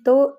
2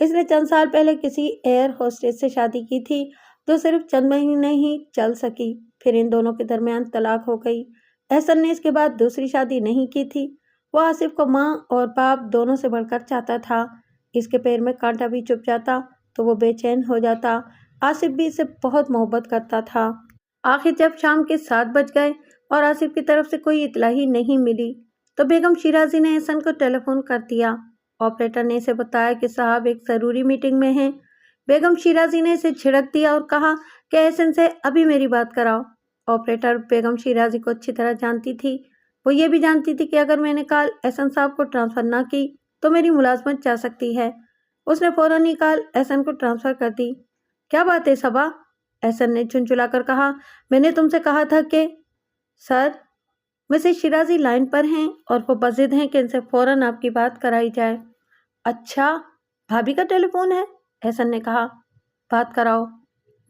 اس نے چند سال پہلے کسی ایئر ہوسٹس سے شادی کی تھی جو صرف چند مہینے ہی چل سکی، پھر ان دونوں کے درمیان طلاق ہو گئی۔ احسن نے اس کے بعد دوسری شادی نہیں کی تھی۔ وہ آصف کو ماں اور باپ دونوں سے بڑھ کر چاہتا تھا۔ اس کے پیر میں کانٹا بھی چبھ جاتا تو وہ بے چین ہو جاتا۔ آصف بھی اسے بہت محبت کرتا تھا۔ آخر جب شام کے 7 بج گئے اور آصف کی طرف سے کوئی اطلاع ہی نہیں ملی تو بیگم شیرازی نے احسن کو ٹیلی فون کر دیا۔ آپریٹر نے اسے بتایا کہ صاحب ایک ضروری میٹنگ میں ہیں۔ بیگم شیرازی نے اسے جھڑک دیا اور کہا کہ احسن سے ابھی میری بات کراؤ۔ آپریٹر بیگم شیرازی کو اچھی طرح جانتی تھی۔ وہ یہ بھی جانتی تھی کہ اگر میں نے کال احسن صاحب کو ٹرانسفر نہ کی تو میری ملازمت جا سکتی ہے۔ اس نے فوراً ہی کال احسن کو ٹرانسفر کر دی۔ کیا بات ہے صبا؟ احسن نے چنچلا کر کہا، میں نے تم سے کہا تھا کہ… سر، مسز شیرازی لائن پر ہیں اور وہ بضد ہیں کہ ان سے فوراً آپ کی بات کرائی جائے۔ اچھا، بھابھی کا ٹیلی فون ہے؟ احسن نے کہا۔ بات کراؤ۔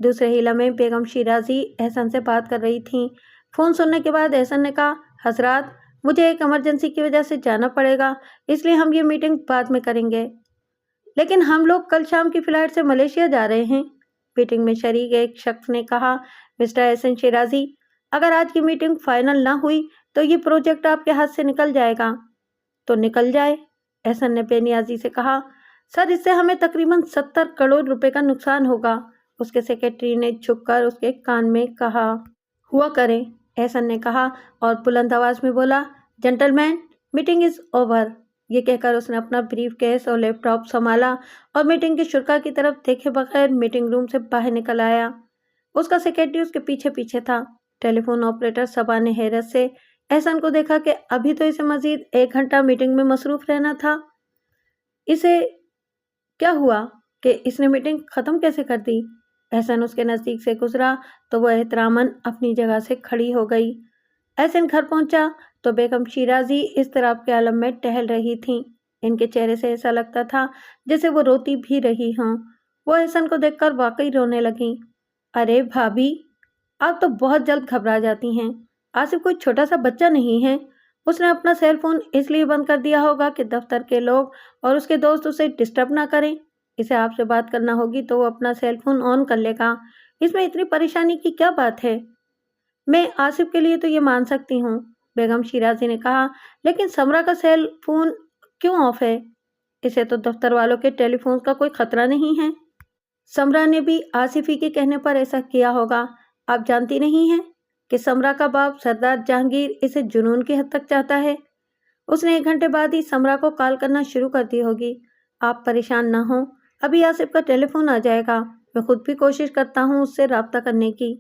دوسرے ہی لمحے بیگم شیرازی احسن سے بات کر رہی تھیں۔ فون سننے کے بعد احسن نے کہا، حضرات، مجھے ایک ایمرجنسی کی وجہ سے جانا پڑے گا، اس لیے ہم یہ میٹنگ بعد میں کریں گے۔ لیکن ہم لوگ کل شام کی فلائٹ سے ملیشیا جا رہے ہیں۔ میٹنگ میں شریک ایک شخص نے کہا، مسٹر احسن شیرازی، اگر آج کی میٹنگ فائنل نہ ہوئی تو یہ پروجیکٹ آپ کے ہاتھ سے نکل جائے گا۔ تو نکل جائے، احسن نے بے نیازی سے کہا۔ سر، اس سے ہمیں تقریباً 70 کروڑ روپے کا نقصان ہوگا۔ اس کے سیکرٹری نے جھک کر اس کے کان میں کہا۔ ہوا کرے، احسن نے کہا اور بلند آواز میں بولا، gentleman, meeting is over. یہ کہہ کر اس نے اپنا بریف کیس اور لیپ ٹاپ سنبھالا اور میٹنگ کے شرکاء کی طرف دیکھے بغیر میٹنگ روم سے باہر نکل آیا۔ اس کا سیکرٹری اس کے پیچھے پیچھے تھا۔ ٹیلی فون آپریٹر صبا نے حیرت سے احسن کو دیکھا کہ ابھی تو اسے مزید 1 گھنٹہ میٹنگ میں مصروف رہنا تھا۔ اسے کیا ہوا کہ اس نے میٹنگ ختم کیسے کر دی؟ احسن اس کے نزدیک سے گزرا تو وہ احتراماً اپنی جگہ سے کھڑی ہو گئی۔ احسن گھر پہنچا تو بیگم شیرازی اضطراب کے عالم میں ٹہل رہی تھیں۔ ان کے چہرے سے ایسا لگتا تھا جیسے وہ روتی بھی رہی ہوں۔ وہ احسن کو دیکھ کر واقعی رونے لگیں۔ ارے بھابھی، آپ تو بہت جلد گھبرا جاتی ہیں۔ آصف کوئی چھوٹا سا بچہ نہیں ہے۔ اس نے اپنا سیل فون اس لیے بند کر دیا ہوگا کہ دفتر کے لوگ اور اس کے دوست اسے ڈسٹرب نہ کریں۔ اسے آپ سے بات کرنا ہوگی تو وہ اپنا سیل فون آن کر لے گا۔ اس میں اتنی پریشانی کی کیا بات ہے؟ میں آصف کے لیے تو یہ مان سکتی ہوں، بیگم شیرازی نے کہا، لیکن سمرا کا سیل فون کیوں آف ہے؟ اسے تو دفتر والوں کے ٹیلی فون کا کوئی خطرہ نہیں ہے۔ سمرا نے بھی آصف ہی کے کہنے پر ایسا کیا ہوگا۔ آپ جانتی نہیں ہیں کہ سمرا کا باپ سردار جہانگیر اسے جنون کی حد تک چاہتا ہے۔ اس نے 1 گھنٹے بعد ہی سمرا کو کال کرنا شروع کر دی ہوگی۔ آپ پریشان نہ ہوں، ابھی آصف کا ٹیلی فون آ جائے گا۔ میں خود بھی کوشش کرتا ہوں اس سے رابطہ کرنے کی۔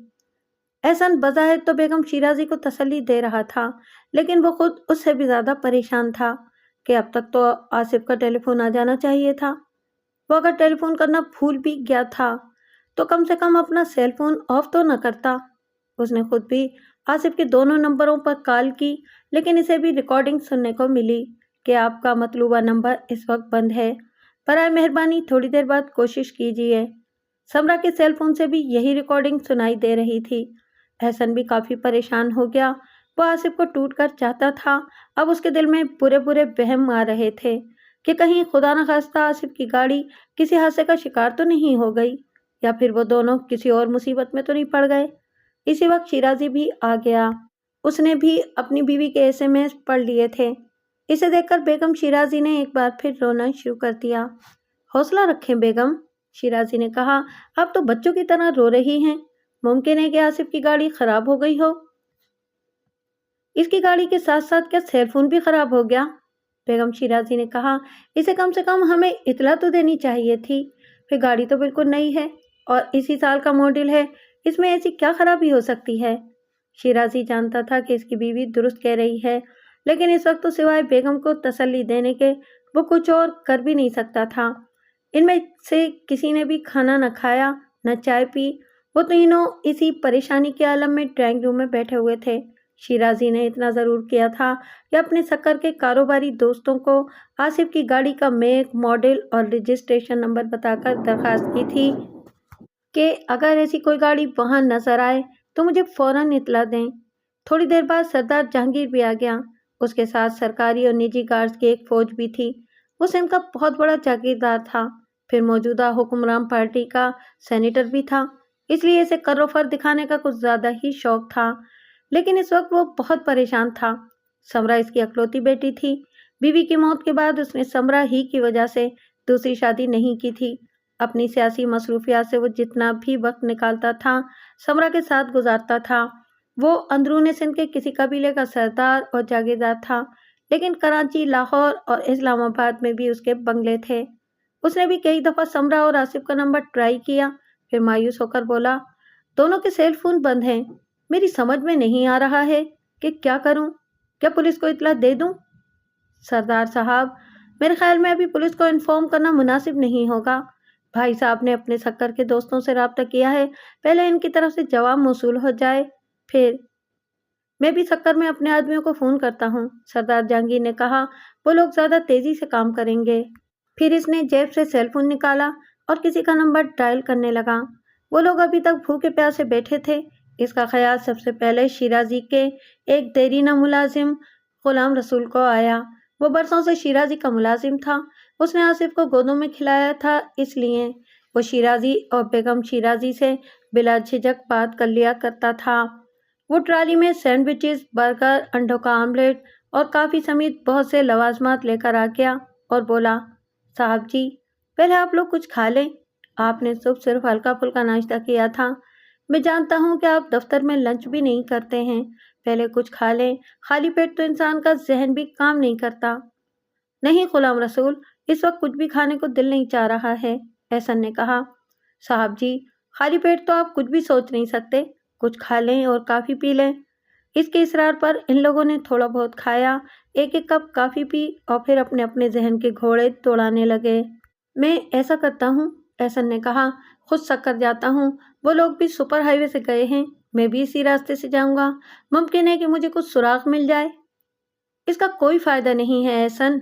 احسن بظاہر تو بیگم شیرازی کو تسلی دے رہا تھا، لیکن وہ خود اس سے بھی زیادہ پریشان تھا کہ اب تک تو آصف کا ٹیلی فون آ جانا چاہیے تھا۔ وہ اگر ٹیلی فون کرنا بھول بھی گیا تھا تو کم سے کم اپنا سیل فون آف تو نہ کرتا۔ اس نے خود بھی آصف کے دونوں نمبروں پر کال کی، لیکن اسے بھی ریکارڈنگ سننے کو ملی کہ آپ کا مطلوبہ نمبر اس وقت بند ہے، برائے مہربانی تھوڑی دیر بعد کوشش کیجیے۔ سمرا کے سیل فون سے بھی یہی ریکارڈنگ سنائی دے رہی تھی۔ احسن بھی کافی پریشان ہو گیا۔ وہ آصف کو ٹوٹ کر چاہتا تھا۔ اب اس کے دل میں برے برے وہم آ رہے تھے کہ کہیں خدا نخواستہ آصف کی گاڑی کسی حادثے کا شکار تو نہیں ہو گئی، یا پھر وہ دونوں کسی اور مصیبت میں تو نہیں پڑ گئے۔ اسی وقت شیرازی بھی آ گیا۔ اس نے بھی اپنی بیوی کے SMS پڑھ لیے تھے۔ اسے دیکھ کر بیگم شیرازی نے ایک بار پھر رونا شروع کر دیا۔ حوصلہ رکھیں بیگم، شیرازی نے کہا، آپ تو بچوں کی طرح رو رہی ہیں۔ ممکن ہے کہ آصف کی گاڑی خراب ہو گئی ہو۔ اس کی گاڑی کے ساتھ ساتھ کیا سیل فون بھی خراب ہو گیا؟ بیگم شیرازی نے کہا، اسے کم سے کم ہمیں اطلاع تو دینی چاہیے تھی۔ پھر گاڑی تو بالکل نئی ہے اور اسی سال کا ماڈل ہے، اس میں ایسی کیا خرابی ہو سکتی ہے؟ شیرازی جانتا تھا کہ اس کی بیوی درست کہہ رہی ہے، لیکن اس وقت تو سوائے بیگم کو تسلی دینے کے وہ کچھ اور کر بھی نہیں سکتا تھا۔ ان میں سے کسی نے بھی کھانا نہ کھایا نہ چائے پی۔ وہ تینوں اسی پریشانی کے عالم میں ڈرائنگ روم میں بیٹھے ہوئے تھے۔ شیرازی نے اتنا ضرور کیا تھا کہ اپنے سکر کے کاروباری دوستوں کو آصف کی گاڑی کا میک، ماڈل اور رجسٹریشن نمبر بتا کر درخواست کی تھی کہ اگر ایسی کوئی گاڑی وہاں نظر آئے تو مجھے فوراً اطلاع دیں۔ تھوڑی دیر بعد سردار جہانگیر بھی آ گیا۔ اس کے ساتھ سرکاری اور نجی گارڈز کی ایک فوج بھی تھی۔ وہ سندھ کا بہت بڑا جاگیردار تھا۔ پھر موجودہ حکمران پارٹی کا سینیٹر بھی تھا، اس لیے اسے کر و فر دکھانے کا کچھ زیادہ ہی شوق تھا۔ لیکن اس وقت وہ بہت پریشان تھا۔ سمرا اس کی اکلوتی بیٹی تھی۔ بیوی کی موت کے بعد اس نے سمرا ہی کی وجہ سے دوسری شادی نہیں کی تھی۔ اپنی سیاسی مصروفیات سے وہ جتنا بھی وقت نکالتا تھا سمرا کے ساتھ گزارتا تھا۔ وہ اندرون سندھ کے کسی قبیلے کا سردار اور جاگیردار تھا، لیکن کراچی، لاہور اور اسلام آباد میں بھی اس کے بنگلے تھے۔ اس نے بھی کئی دفعہ سمرا اور آصف کا نمبر ٹرائی کیا، پھر مایوس ہو کر بولا، دونوں کے سیل فون بند ہیں۔ میری سمجھ میں نہیں آ رہا ہے کہ کیا کروں، کیا پولیس کو اطلاع دے دوں؟ سردار صاحب، میرے خیال میں ابھی پولیس کو انفارم کرنا مناسب نہیں ہوگا۔ بھائی صاحب نے اپنے سکر کے دوستوں سے رابطہ کیا ہے، پہلے ان کی طرف سے جواب موصول ہو جائے، پھر میں بھی سکر میں اپنے آدمیوں کو فون کرتا ہوں۔ سردار جہانگیر نے کہا، وہ لوگ زیادہ تیزی سے کام کریں گے۔ پھر اس نے جیب سے سیل فون نکالا اور کسی کا نمبر ڈائل کرنے لگا۔ وہ لوگ ابھی تک بھوکے پیاسے بیٹھے تھے۔ اس کا خیال سب سے پہلے شیرازی کے ایک دیرینہ ملازم غلام رسول کو آیا۔ وہ برسوں سے شیرازی کا ملازم تھا۔ اس نے آصف کو گودوں میں کھلایا تھا، اس لیے وہ شیرازی اور بیگم شیرازی سے بلا جھجک بات کر لیا کرتا تھا۔ وہ ٹرالی میں سینڈوچز، برگر، انڈوں کا آملیٹ اور کافی سمیت بہت سے لوازمات لے کر آ گیا اور بولا، صاحب جی، پہلے آپ لوگ کچھ کھا لیں۔ آپ نے صرف ہلکا پھلکا ناشتہ کیا تھا۔ میں جانتا ہوں کہ آپ دفتر میں لنچ بھی نہیں کرتے ہیں، پہلے کچھ کھا لیں، خالی پیٹ تو انسان کا ذہن بھی کام نہیں کرتا۔ نہیں غلام رسول، اس وقت کچھ بھی کھانے کو دل نہیں چاہ رہا ہے، احسن نے کہا۔ صاحب جی، خالی پیٹ تو آپ کچھ بھی سوچ نہیں سکتے، کچھ کھا لیں اور کافی پی لیں۔ اس کے اصرار پر ان لوگوں نے تھوڑا بہت کھایا، ایک ایک کپ کافی پی اور پھر اپنے اپنے ذہن کے گھوڑے دوڑانے لگے۔ میں ایسا کرتا ہوں، احسن نے کہا، خود سکر جاتا ہوں، وہ لوگ بھی سپر ہائی وے سے گئے ہیں، میں بھی اسی راستے سے جاؤں گا، ممکن ہے کہ مجھے کچھ سراغ مل جائے۔ اس کا کوئی فائدہ نہیں ہے احسن،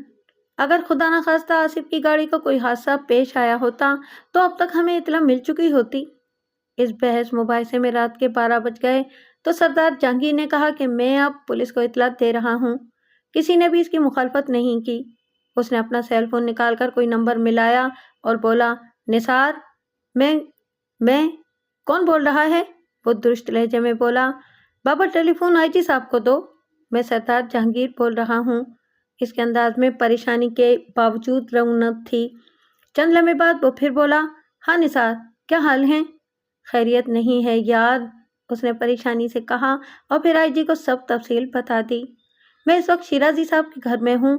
اگر خدا نخواستہ آصف کی گاڑی کو کوئی حادثہ پیش آیا ہوتا تو اب تک ہمیں اطلاع مل چکی ہوتی۔ اس بحث مباحثے میں رات کے 12 بج گئے تو سردار جہانگیر نے کہا کہ میں اب پولیس کو اطلاع دے رہا ہوں۔ کسی نے بھی اس کی مخالفت نہیں کی۔ اس نے اپنا سیل فون نکال کر کوئی نمبر ملایا اور بولا، نثار، میں کون بول رہا ہے؟ وہ درست لہجے میں بولا، بابا ٹیلی فون آئی جی صاحب کو دو، میں سردار جہانگیر بول رہا ہوں۔ اس کے انداز میں پریشانی کے باوجود رونق تھی۔ چند لمحے بعد وہ پھر بولا، ہاں نثار، کیا حال ہیں؟ خیریت نہیں ہے یار، اس نے پریشانی سے کہا اور پھر آئی جی کو سب تفصیل بتا دی۔ میں اس وقت شیرازی صاحب کے گھر میں ہوں۔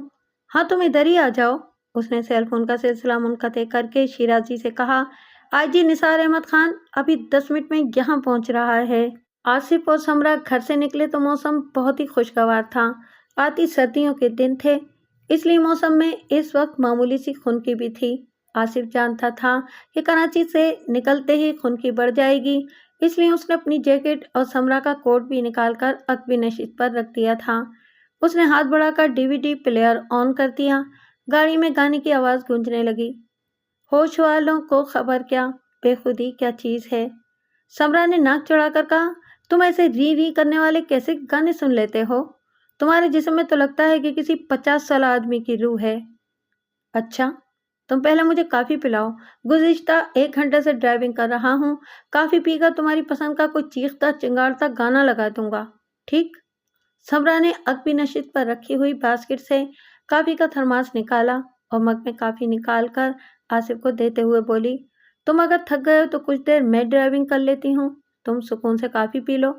ہاں تم ادھر ہی آ جاؤ۔ اس نے سیل فون کا سلسلہ منقطع کر کے شیرازی سے کہا، آئی جی نثار احمد خان ابھی 10 منٹ میں یہاں پہنچ رہا ہے۔ آصف اور سمرا گھر سے نکلے تو موسم بہت ہی خوشگوار تھا۔ آتی سردیوں کے دن تھے، اس لیے موسم میں اس وقت معمولی سی خنکی بھی تھی۔ آصف جانتا تھا کہ کراچی سے نکلتے ہی خنکی بڑھ جائے گی، اس لیے اس نے اپنی جیکٹ اور سمرا کا کوٹ بھی نکال کر عقبی نشست پر رکھ دیا تھا۔ اس نے ہاتھ بڑھا کر DVD پلیئر آن کر دیا۔ گاڑی میں گانے کی آواز گونجنے لگی، ہوش والوں کو خبر کیا، بے خودی کیا چیز ہے۔ سمرا نے ناک چڑھا کر کہا، تم ایسے ری کرنے والے کیسے گانے سن لیتے ہو؟ تمہارے جسم میں تو لگتا ہے کہ کسی 50 سالہ آدمی کی روح ہے۔ اچھا، تم پہلے مجھے کافی پلاؤ، گزشتہ 1 گھنٹے سے ڈرائیونگ کر رہا ہوں، کافی پی کر تمہاری پسند کا کوئی چیختا چنگاڑتا گانا لگا دوں گا، ٹھیک؟ سمرا نے عقبی نشست پر رکھی ہوئی باسکٹ سے کافی کا تھرماس نکالا اور مگ میں کافی نکال کر آصف کو دیتے ہوئے بولی، تم اگر تھک گئے ہو تو کچھ دیر میں ڈرائیونگ کر لیتی ہوں، تم سکون سے کافی پی لو۔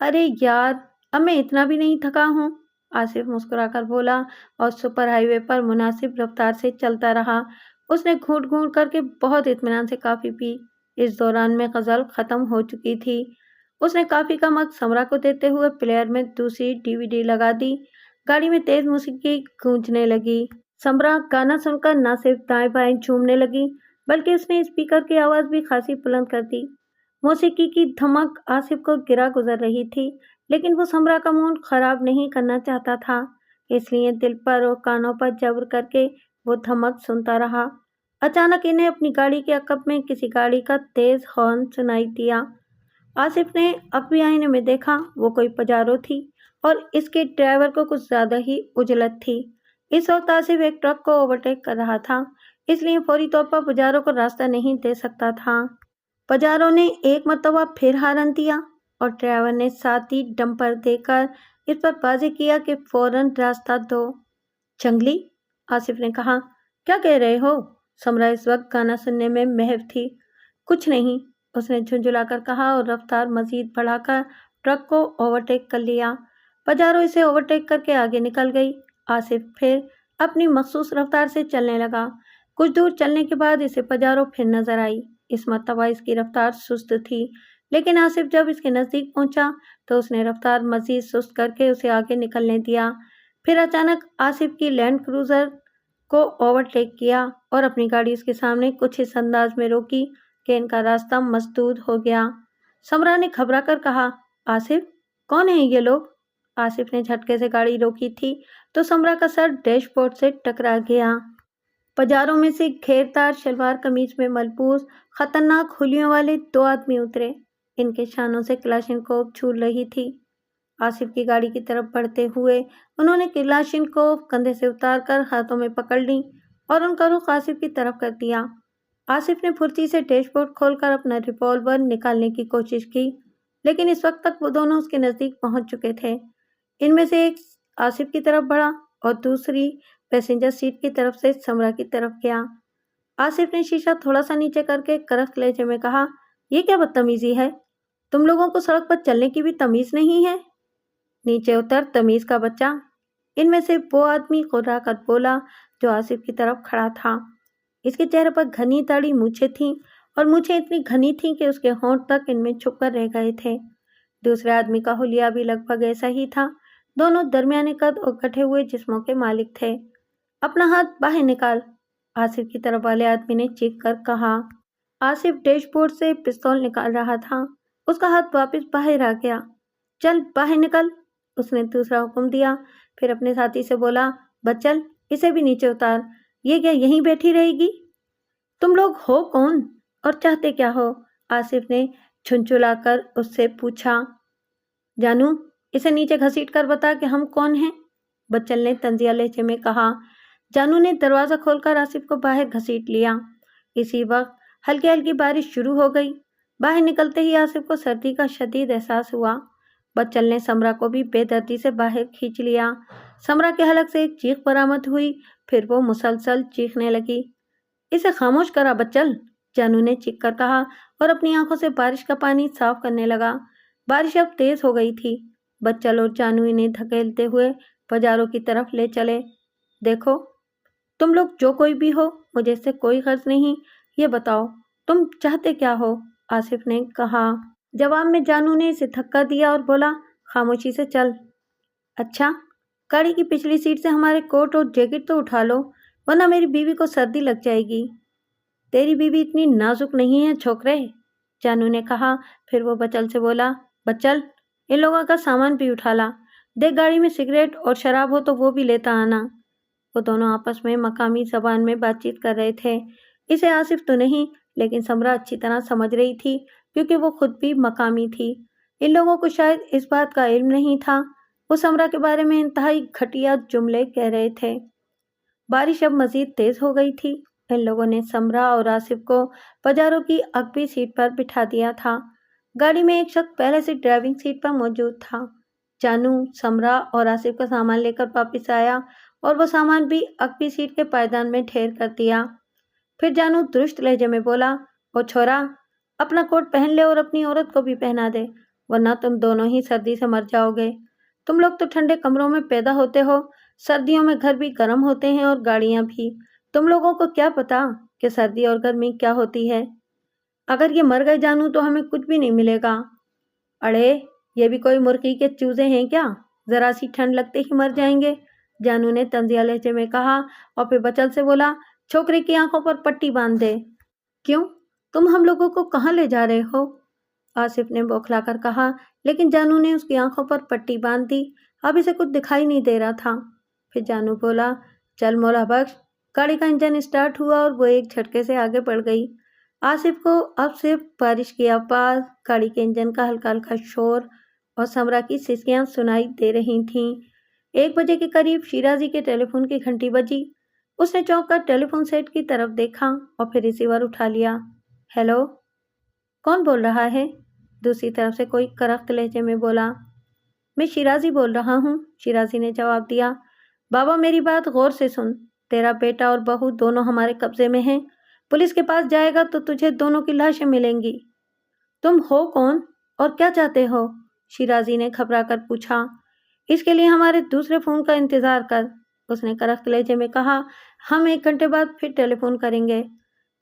ارے یار، اب میں اتنا بھی نہیں تھکا ہوں، آصف مسکرا کر بولا اور سپر ہائی وے پر مناسب رفتار سے چلتا رہا۔ اس نے گھونٹ گھونٹ کر کے بہت اطمینان سے کافی پی۔ اس دوران میں غزل ختم ہو چکی تھی۔ اس نے کافی کا مگ سمرا کو دیتے ہوئے پلیئر میں دوسری DVD لگا دی۔ گاڑی میں تیز موسیقی گونجنے لگی۔ سمرا گانا سن کر نہ صرف دائیں بائیں جھومنے لگی بلکہ اس نے اسپیکر کی آواز بھی خاصی بلند کر دی۔ موسیقی کی دھمک آصف کو گرا گزر رہی تھی، لیکن وہ سمرا کا موڈ خراب نہیں کرنا چاہتا تھا، اس لیے دل پر اور کانوں پر جبر کر کے وہ دھمک سنتا رہا۔ اچانک انہیں اپنی گاڑی کے عقب میں کسی گاڑی کا تیز ہارن سنائی دیا۔ آصف نے عقبی آئینے میں دیکھا، وہ کوئی پجارو تھی اور اس کے ڈرائیور کو کچھ زیادہ ہی عجلت تھی۔ اس وقت آصف ایک ٹرک کو اوورٹیک کر رہا تھا۔ اس لیے فوری طور پر پجاروں کو راستہ نہیں دے سکتا تھا۔ پجاروں نے ایک مرتبہ پھر ہارن دیا اور ڈرائیور نے ساتھ ہی ڈمپر دے کر اس پر واضح کیا کہ فوراً راستہ دو۔ جنگلی، آصف نے کہا۔ کیا کہہ رہے ہو؟ سمرا اس وقت گانا سننے میں محو تھی۔ کچھ نہیں، اس نے جھنجھلا کر کہا اور رفتار مزید بڑھا کر ٹرک کو اوورٹیک کر لیا۔ پجارو اسے اوورٹیک کر کے آگے نکل گئی۔ آصف پھر اپنی مخصوص رفتار سے چلنے لگا۔ کچھ دور چلنے کے بعد اسے پجارو پھر نظر آئی۔ اس مرتبہ اس کی رفتار سست تھی، لیکن آصف جب اس کے نزدیک پہنچا تو اس نے رفتار مزید سست کر کے اسے آگے نکلنے دیا۔ پھر اچانک آصف کی لینڈ کروزر کو اوورٹیک کیا اور اپنی گاڑی اس کے سامنے کچھ اس انداز میں روکی کہ ان کا راستہ مسدود ہو گیا۔ سمرا نے گھبرا کر کہا، آصف، کون ہیں یہ لوگ؟ آصف نے جھٹکے سے گاڑی روکی تھی تو سمرا کا سر ڈیش بورڈ سے ٹکرا گیا۔ پجاروں میں سے گھیردار شلوار قمیض میں ملبوس خطرناک خلیوں والے دو آدمی اترے۔ ان کے شانوں سے کلاشنکوف چھول رہی تھی۔ آصف کی گاڑی کی طرف بڑھتے ہوئے انہوں نے کلاشنکوف کندھے سے اتار کر ہاتھوں میں پکڑ لی اور ان کا رخ آصف کی طرف کر دیا۔ آصف نے پھرتی سے ڈیش بورڈ کھول کر اپنا ریوالور نکالنے کی کوشش کی، لیکن اس وقت تک وہ دونوں اس کے نزدیک پہنچ چکے تھے۔ ان میں سے ایک آصف کی طرف بڑھا اور دوسری پیسنجر سیٹ کی طرف سے سمرا کی طرف گیا۔ آصف نے شیشہ تھوڑا سا نیچے کر کے کرخت لہجے میں کہا، یہ کیا بدتمیزی ہے؟ تم لوگوں کو سڑک پر چلنے کی بھی تمیز نہیں ہے؟ نیچے اتر، تمیز کا بچہ، ان میں سے وہ آدمی خرا کر بولا جو آصف کی طرف کھڑا تھا۔ اس کے چہرے پر گھنی داڑھی مونچھیں تھیں اور مونچھیں اتنی گھنی تھیں کہ اس کے ہونٹ تک ان میں چھپ کر رہ گئے تھے۔ دوسرے آدمی کا حلیہ بھی لگ بھگ ایسا ہی تھا۔ دونوں درمیانے قد اور گٹھے ہوئے جسموں کے مالک تھے۔ اپنا ہاتھ باہر نکال، آصف کی طرف والے آدمی نے چیخ کر کہا۔ آصف ڈیش بورڈ سے پستول نکال رہا تھا۔ اس کا ہاتھ واپس باہر آ گیا۔ چل باہر نکل، اس نے دوسرا حکم دیا۔ پھر اپنے ساتھی سے بولا، بس چل، اسے بھی نیچے اتار۔ یہ کیا یہیں بیٹھی رہے گی؟ تم لوگ ہو کون اور چاہتے کیا ہو؟ آصف نے جھنجھلا کر اس سے پوچھا۔ جانو، اسے نیچے گھسیٹ کر بتا کہ ہم کون ہیں، بچل نے طنزیہ لہجے میں کہا۔ جانو نے دروازہ کھول کر آصف کو باہر گھسیٹ لیا۔ اسی وقت ہلکی ہلکی بارش شروع ہو گئی۔ باہر نکلتے ہی آصف کو سردی کا شدید احساس ہوا۔ بچل نے سمرا کو بھی بے دردی سے باہر کھینچ لیا۔ سمرا کے حلق سے ایک چیخ برآمد ہوئی، پھر وہ مسلسل چیخنے لگی۔ اسے خاموش کرا بچل، جانو نے چیخ کر کہا اور اپنی آنکھوں سے بارش کا پانی صاف کرنے لگا۔ بارش اب تیز ہو گئی تھی۔ بچل اور جانو انہیں دھکیلتے ہوئے پجاروں کی طرف لے چلے۔ دیکھو، تم لوگ جو کوئی بھی ہو، مجھے اس سے کوئی غرض نہیں۔ یہ بتاؤ، تم چاہتے کیا ہو؟ آصف نے کہا۔ جواب میں جانو نے اسے دھکا دیا اور بولا، خاموشی سے چل۔ اچھا، گاڑی کی پچھلی سیٹ سے ہمارے کوٹ اور جیکٹ تو اٹھا لو، ورنہ میری بیوی کو سردی لگ جائے گی۔ تیری بیوی اتنی نازک نہیں ہے چھوکرے، جانو نے کہا۔ پھر وہ بچل سے بولا، بچل، ان لوگوں کا سامان بھی اٹھا لا۔ دیکھ گاڑی میں سگریٹ اور شراب ہو تو وہ بھی لیتا آنا۔ وہ دونوں آپس میں مقامی زبان میں بات چیت کر رہے تھے۔ اسے آصف تو نہیں، لیکن سمرا اچھی طرح سمجھ رہی تھی کیونکہ وہ خود بھی مقامی تھی۔ ان لوگوں کو شاید اس بات کا علم نہیں تھا۔ وہ سمرا کے بارے میں انتہائی گھٹیا جملے کہہ رہے تھے۔ بارش اب مزید تیز ہو گئی تھی۔ ان لوگوں نے سمرا اور آصف کو پجاروں کی عقبی سیٹ پر بٹھا دیا تھا۔ گاڑی میں ایک شخص پہلے سے ڈرائیونگ سیٹ پر موجود تھا۔ جانو، سمرا اور آصف کا سامان لے کر واپس آیا اور وہ سامان بھی عقبی سیٹ کے پائیدان میں ڈھیر کر دیا۔ پھر جانو درست لہجے میں بولا، او چھورا، اپنا کوٹ پہن لے اور اپنی عورت کو بھی پہنا دے، ورنہ تم دونوں ہی سردی سے مر جاؤ گے۔ تم لوگ تو ٹھنڈے کمروں میں پیدا ہوتے ہو، سردیوں میں گھر بھی گرم ہوتے ہیں اور گاڑیاں بھی۔ تم لوگوں کو کیا پتا کہ سردی اور گرمی کیا ہوتی ہے؟ اگر یہ مر گئے جانو تو ہمیں کچھ بھی نہیں ملے گا۔ اڑے، یہ بھی کوئی مرغی کے چوزے ہیں کیا؟ ذرا سی ٹھنڈ لگتے ہی مر جائیں گے، جانو نے طنزیہ لہجے میں کہا اور پھر بچل سے بولا، چھوکرے کی آنکھوں پر پٹی باندھ دے۔ کیوں؟ تم ہم لوگوں کو کہاں لے جا رہے ہو؟ آصف نے بوکھلا کر کہا، لیکن جانو نے اس کی آنکھوں پر پٹی باندھ دی۔ اب اسے کچھ دکھائی نہیں دے رہا تھا۔ پھر جانو بولا، چل مولا بخش۔ گاڑی کا انجن اسٹارٹ ہوا اور وہ ایک جھٹکے سے آگے بڑھ گئی۔ آصف کو اب صرف بارش کی آواز، گاڑی کے انجن کا ہلکا ہلکا شور اور سمرا کی سسکیاں سنائی دے رہی تھیں۔ 1 بجے کے قریب شیرازی کے ٹیلی فون کی گھنٹی بجی۔ اس نے چونک کر ٹیلی فون سیٹ کی طرف دیکھا اور پھر ریسیور اٹھا لیا۔ ہیلو، کون بول رہا ہے؟ دوسری طرف سے کوئی کرخت لہجے میں بولا۔ میں شیرازی بول رہا ہوں، شیرازی نے جواب دیا۔ بابا میری بات غور سے سن، تیرا بیٹا اور بہو دونوں ہمارے قبضے میں ہیں، پولیس کے پاس جائے گا تو تجھے دونوں کی لاشیں ملیں گی۔ تم ہو کون اور کیا چاہتے ہو؟ شیرازی نے گھبرا کر پوچھا۔ اس کے لیے ہمارے دوسرے فون کا انتظار کر، اس نے کرخت لہجے میں کہا۔ ہم 1 گھنٹے بعد پھر ٹیلی فون کریں گے۔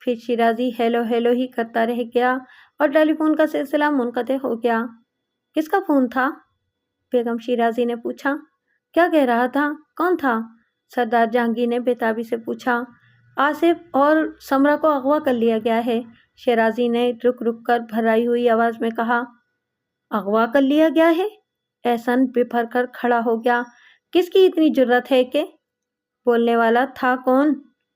پھر شیرازی ہیلو ہیلو ہی کرتا رہ گیا اور ٹیلی فون کا سلسلہ منقطع ہو گیا۔ کس کا فون تھا؟ بیگم شیرازی نے پوچھا۔ کیا کہہ رہا تھا؟ کون تھا؟ سردار جہانگیر نے بےتابی سے پوچھا۔ آصف اور سمرا کو اغوا کر لیا گیا ہے، شیرازی نے رک رک کر بھرائی ہوئی آواز میں کہا۔ اغوا کر لیا گیا ہے؟ احسن بپھر کر کھڑا ہو گیا۔ کس کی اتنی جرأت ہے کہ؟ بولنے والا تھا کون؟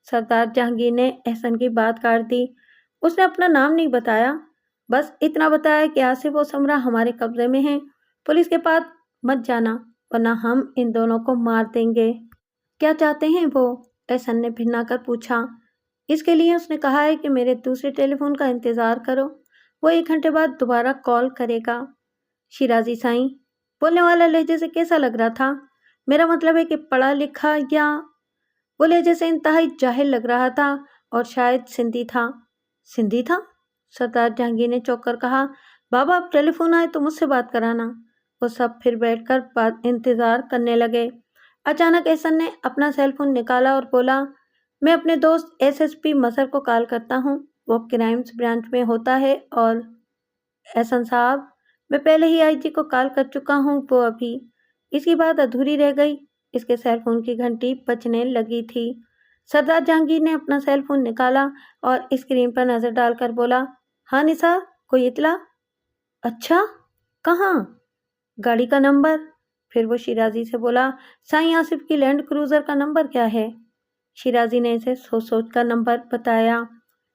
سردار جہانگیر نے احسن کی بات کاٹ دی۔ اس نے اپنا نام نہیں بتایا، بس اتنا بتایا کہ آصف و سمرا ہمارے قبضے میں ہیں، پولیس کے پاس مت جانا ورنہ ہم ان دونوں کو مار دیں گے۔ کیا چاہتے ہیں وہ؟ احسن نے بھنا کر پوچھا۔ اس کے لیے اس نے کہا ہے کہ میرے دوسرے ٹیلی فون کا انتظار کرو، وہ 1 گھنٹے بعد دوبارہ کال کرے گا۔ شیرازی سائیں، بولنے والا لہجے سے کیسا لگ رہا تھا؟ میرا مطلب ہے کہ پڑھا لکھا یا؟ وہ لہجے سے انتہائی جاہل لگ رہا تھا اور شاید سندھی تھا۔ سندھی تھا؟ سردار جہانگیر نے چونک کر کہا۔ بابا اب ٹیلی فون آئے تو مجھ سے بات کرانا۔ وہ سب پھر بیٹھ کر انتظار کرنے لگے۔ اچانک احسن نے اپنا سیل فون نکالا اور بولا، میں اپنے دوست SSP مظہر کو کال کرتا ہوں، وہ کرائمز برانچ میں ہوتا ہے۔ اور احسن صاحب، میں پہلے ہی IG کو کال کر چکا ہوں، وہ ابھی۔ اس کی بات ادھوری رہ گئی، اس کے سیل فون کی گھنٹی بجنے لگی تھی۔ سردار جہانگیر نے اپنا سیل فون نکالا اور اسکرین پر نظر ڈال کر بولا، ہاں نثار، کوئی اطلاع؟ اچھا، کہاں؟ گاڑی کا نمبر؟ پھر وہ شیرازی سے بولا، سائیں آصف کی لینڈ کروزر کا نمبر کیا ہے؟ شیرازی نے اسے سوچ سوچ کر نمبر بتایا۔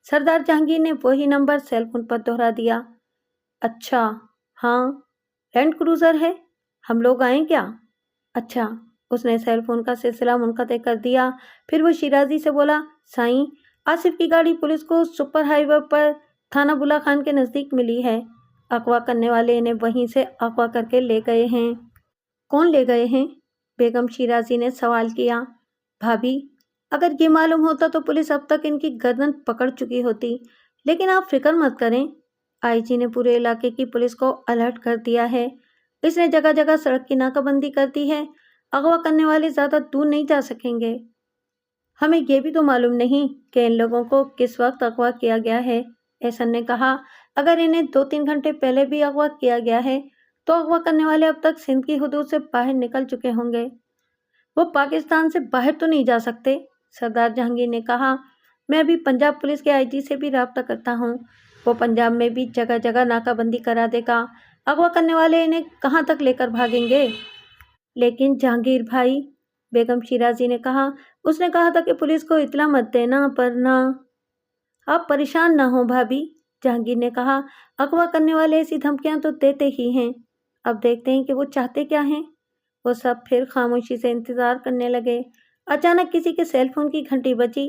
سردار جہانگیر نے وہی نمبر سیل فون پر دہرا دیا۔ اچھا، ہاں، لینڈ کروزر ہے، ہم لوگ آئیں کیا؟ اچھا، اس نے سیل فون کا سلسلہ منقطع کر دیا۔ پھر وہ شیرازی سے بولا، سائیں، آصف کی گاڑی پولیس کو سپر ہائی وے پر تھانہ بلا خان کے نزدیک ملی ہے، اغوا کرنے والے انہیں وہیں سے اغوا کر کے لے گئے ہیں۔ کون لے گئے ہیں؟ بیگم شیرازی نے سوال کیا۔ بھابھی، اگر یہ معلوم ہوتا تو پولیس اب تک ان کی گردن پکڑ چکی ہوتی، لیکن آپ فکر مت کریں، IG نے پورے علاقے کی پولیس کو الرٹ کر دیا ہے، اس نے جگہ جگہ سڑک کی ناکہ بندی کر دی ہے، اغوا کرنے والے زیادہ دور نہیں جا سکیں گے۔ ہمیں یہ بھی تو معلوم نہیں کہ ان لوگوں کو کس وقت اغوا کیا گیا ہے، احسن نے کہا۔ اگر انہیں 2-3 گھنٹے پہلے بھی اغوا کیا گیا ہے تو اغوا کرنے والے اب تک سندھ کی حدود سے باہر نکل چکے ہوں گے۔ وہ پاکستان سے باہر تو نہیں جا سکتے، سردار جہانگیر نے کہا۔ میں ابھی پنجاب پولیس کے IG سے بھی رابطہ کرتا ہوں، وہ پنجاب میں بھی جگہ جگہ ناکہ بندی کرا دے گا، اغوا کرنے والے انہیں کہاں تک لے کر بھاگیں گے؟ لیکن جہانگیر بھائی، بیگم شیرازی نے کہا، اس نے کہا تھا کہ پولیس کو اطلاع مت دینا، ورنہ۔ آپ پریشان نہ ہوں بھابھی، جہانگیر نے کہا، اغوا کرنے والے ایسی دھمکیاں تو دیتے ہی ہیں، اب دیکھتے ہیں کہ وہ چاہتے کیا ہیں۔ وہ سب پھر خاموشی سے انتظار کرنے لگے۔ اچانک کسی کے سیل فون کی گھنٹی بجی۔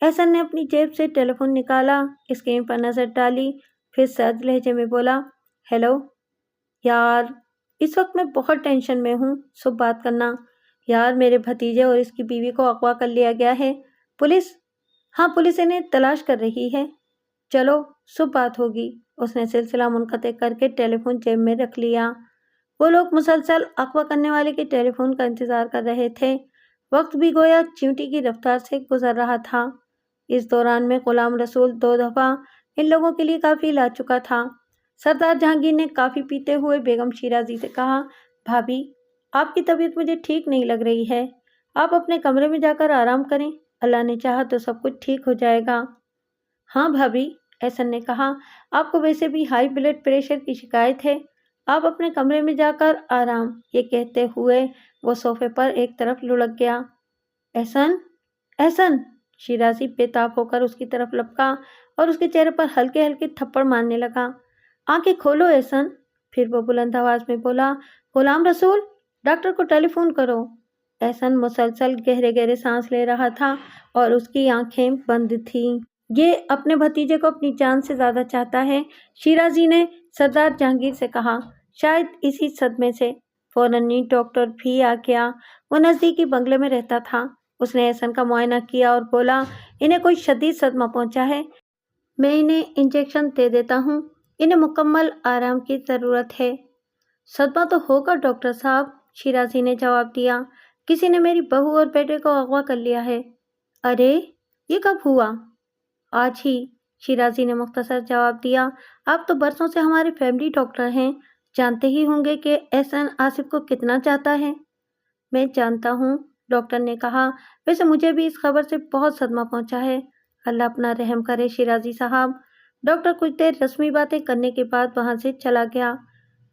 احسن نے اپنی جیب سے ٹیلی فون نکالا، اسکرین پر نظر ڈالی، پھر سرد لہجے میں بولا، ہیلو یار، اس وقت میں بہت ٹینشن میں ہوں، صبح بات کرنا۔ یار، میرے بھتیجے اور اس کی بیوی کو اغوا کر لیا گیا ہے، پولیس؟ ہاں، پولیس انہیں تلاش کر رہی ہے، چلو صبح بات ہوگی۔ اس نے سلسلہ منقطع کر کے ٹیلی فون جیب میں رکھ لیا۔ وہ لوگ مسلسل اغوا کرنے والے کے ٹیلی فون کا انتظار کر رہے تھے، وقت بھی گویا چیونٹی کی رفتار سے گزر رہا تھا۔ اس دوران میں غلام رسول 2 دفعہ ان لوگوں کے لیے کافی لا چکا تھا۔ سردار جہانگیر نے کافی پیتے ہوئے بیگم شیرازی سے کہا، بھابھی، آپ کی طبیعت مجھے ٹھیک نہیں لگ رہی ہے، آپ اپنے کمرے میں جا کر آرام کریں، اللہ نے چاہا تو سب کچھ ٹھیک ہو جائے گا۔ ہاں بھابھی، احسن نے کہا، آپ کو ویسے بھی ہائی بلڈ پریشر کی شکایت ہے، آپ اپنے کمرے میں جا کر آرام۔ یہ کہتے ہوئے وہ صوفے پر ایک طرف لڑک گیا۔ احسن، احسن، شیرازی بے تاب ہو کر اس کی طرف لپکا اور اس کے چہرے پر ہلکے ہلکے تھپڑ مارنے لگا۔ آنکھیں کھولو احسن، پھر وہ بلند آواز میں بولا، غلام رسول، ڈاکٹر کو ٹیلی فون کرو۔ احسن مسلسل گہرے گہرے سانس لے رہا تھا اور اس کی آنکھیں بند تھیں۔ یہ اپنے بھتیجے کو اپنی جان سے زیادہ چاہتا ہے، شیرازی نے سردار جہانگیر سے کہا۔ شاید اسی صدمے سے فوراً ہی ڈاکٹر بھی آ گیا۔ وہ نزدیکی بنگلے میں رہتا تھا۔ اس نے احسن کا معائنہ کیا اور بولا، انہیں کوئی شدید صدمہ پہنچا ہے، میں انہیں انجیکشن دے دیتا ہوں، انہیں مکمل آرام کی ضرورت ہے۔ صدمہ تو ہوگا ڈاکٹر صاحب، شیرازی نے جواب دیا، کسی نے میری بہو اور بیٹے کو اغوا کر لیا ہے۔ ارے یہ کب ہوا؟ آج ہی، شیرازی نے مختصر جواب دیا۔ آپ تو برسوں سے ہمارے فیملی ڈاکٹر ہیں، جانتے ہی ہوں گے کہ احسن آصف کو کتنا چاہتا ہے۔ میں جانتا ہوں، ڈاکٹر نے کہا، ویسے مجھے بھی اس خبر سے بہت صدمہ پہنچا ہے۔ اللہ اپنا رحم کرے شیرازی صاحب۔ ڈاکٹر کچھ دیر رسمی باتیں کرنے کے بعد وہاں سے چلا گیا۔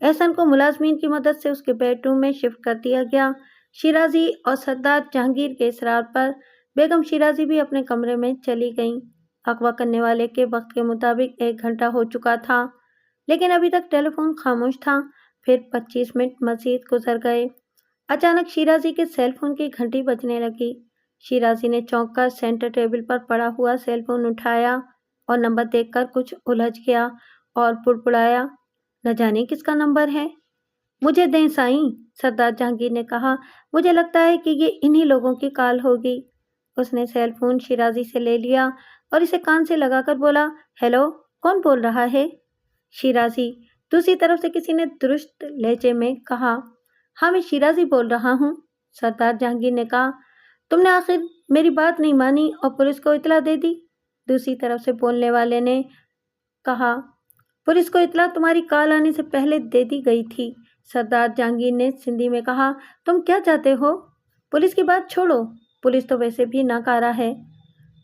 احسن کو ملازمین کی مدد سے اس کے بیڈ روم میں شفٹ کر دیا گیا۔ شیرازی اور سردار جہانگیر کے اصرار پر بیگم شیرازی بھی اپنے کمرے میں چلی گئیں۔ اغوا کرنے والے کے وقت کے مطابق 1 گھنٹہ ہو چکا تھا، لیکن ابھی تک ٹیلی فون خاموش تھا۔ پھر 25 منٹ مزید گزر گئے۔ اچانک شیرازی کے سیل فون کی گھنٹی بجنے لگی۔ شیرازی نے چونک کر سینٹر ٹیبل پر پڑا ہوا سیل فون اٹھایا اور نمبر دیکھ کر کچھ الجھ گیا اور بڑبڑایا، نہ جانے کس کا نمبر ہے۔ مجھے دیں سائیں، سردار جہانگیر نے کہا، مجھے لگتا ہے کہ یہ انہی لوگوں کی کال ہوگی۔ اس نے سیل فون شیرازی سے لے لیا اور اسے کان سے لگا کر بولا، ہیلو، کون بول رہا ہے؟ شیرازی۔ دوسری طرف سے کسی نے درست لہجے میں کہا، ہاں میں شیرازی بول رہا ہوں۔ سردار جہانگیر نے کہا، تم نے آخر میری بات نہیں مانی اور پولیس کو اطلاع دے دی؟ دوسری طرف سے بولنے والے نے کہا، پولیس کو اطلاع تمہاری کال آنے سے پہلے دے دی گئی تھی۔ سردار جہانگیر نے سندھی میں کہا، تم کیا چاہتے ہو؟ پولیس کی بات چھوڑو، پولیس تو ویسے بھی ناکارہ ہے۔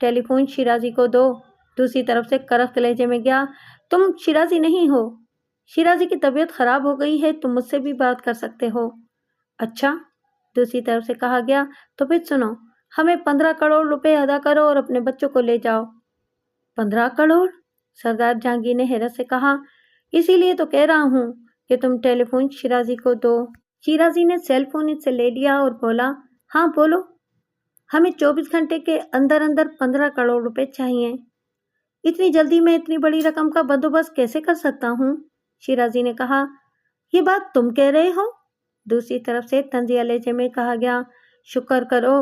ٹیلی فون شیرازی کو دو۔ دوسری طرف سے کرخت لہجے میں گیا، تم شیرازی نہیں ہو، شیرازی کی طبیعت خراب ہو گئی ہے، تم مجھ سے بھی بات کر سکتے ہو۔ اچھا، دوسری طرف سے کہا گیا، تو پھر سنو، ہمیں 15 کروڑ روپے ادا کرو اور اپنے بچوں کو لے جاؤ۔ 15 کروڑ؟ سردار جہانگیر نے حیرت سے کہا، اسی لیے تو کہہ رہا ہوں کہ تم ٹیلی فون شیرازی کو دو۔ شیرازی نے سیل فون اس سے لے لیا اور بولا، ہاں بولو، ہمیں 24 گھنٹے کے اندر اندر 15 کروڑ روپے چاہیے۔ اتنی جلدی میں اتنی بڑی رقم کا بندوبست کیسے کر سکتا ہوں؟ شیرازی نے کہا، یہ بات تم کہہ رہے ہو؟ دوسری طرف سے طنزیہ لہجے میں کہا گیا، شکر کرو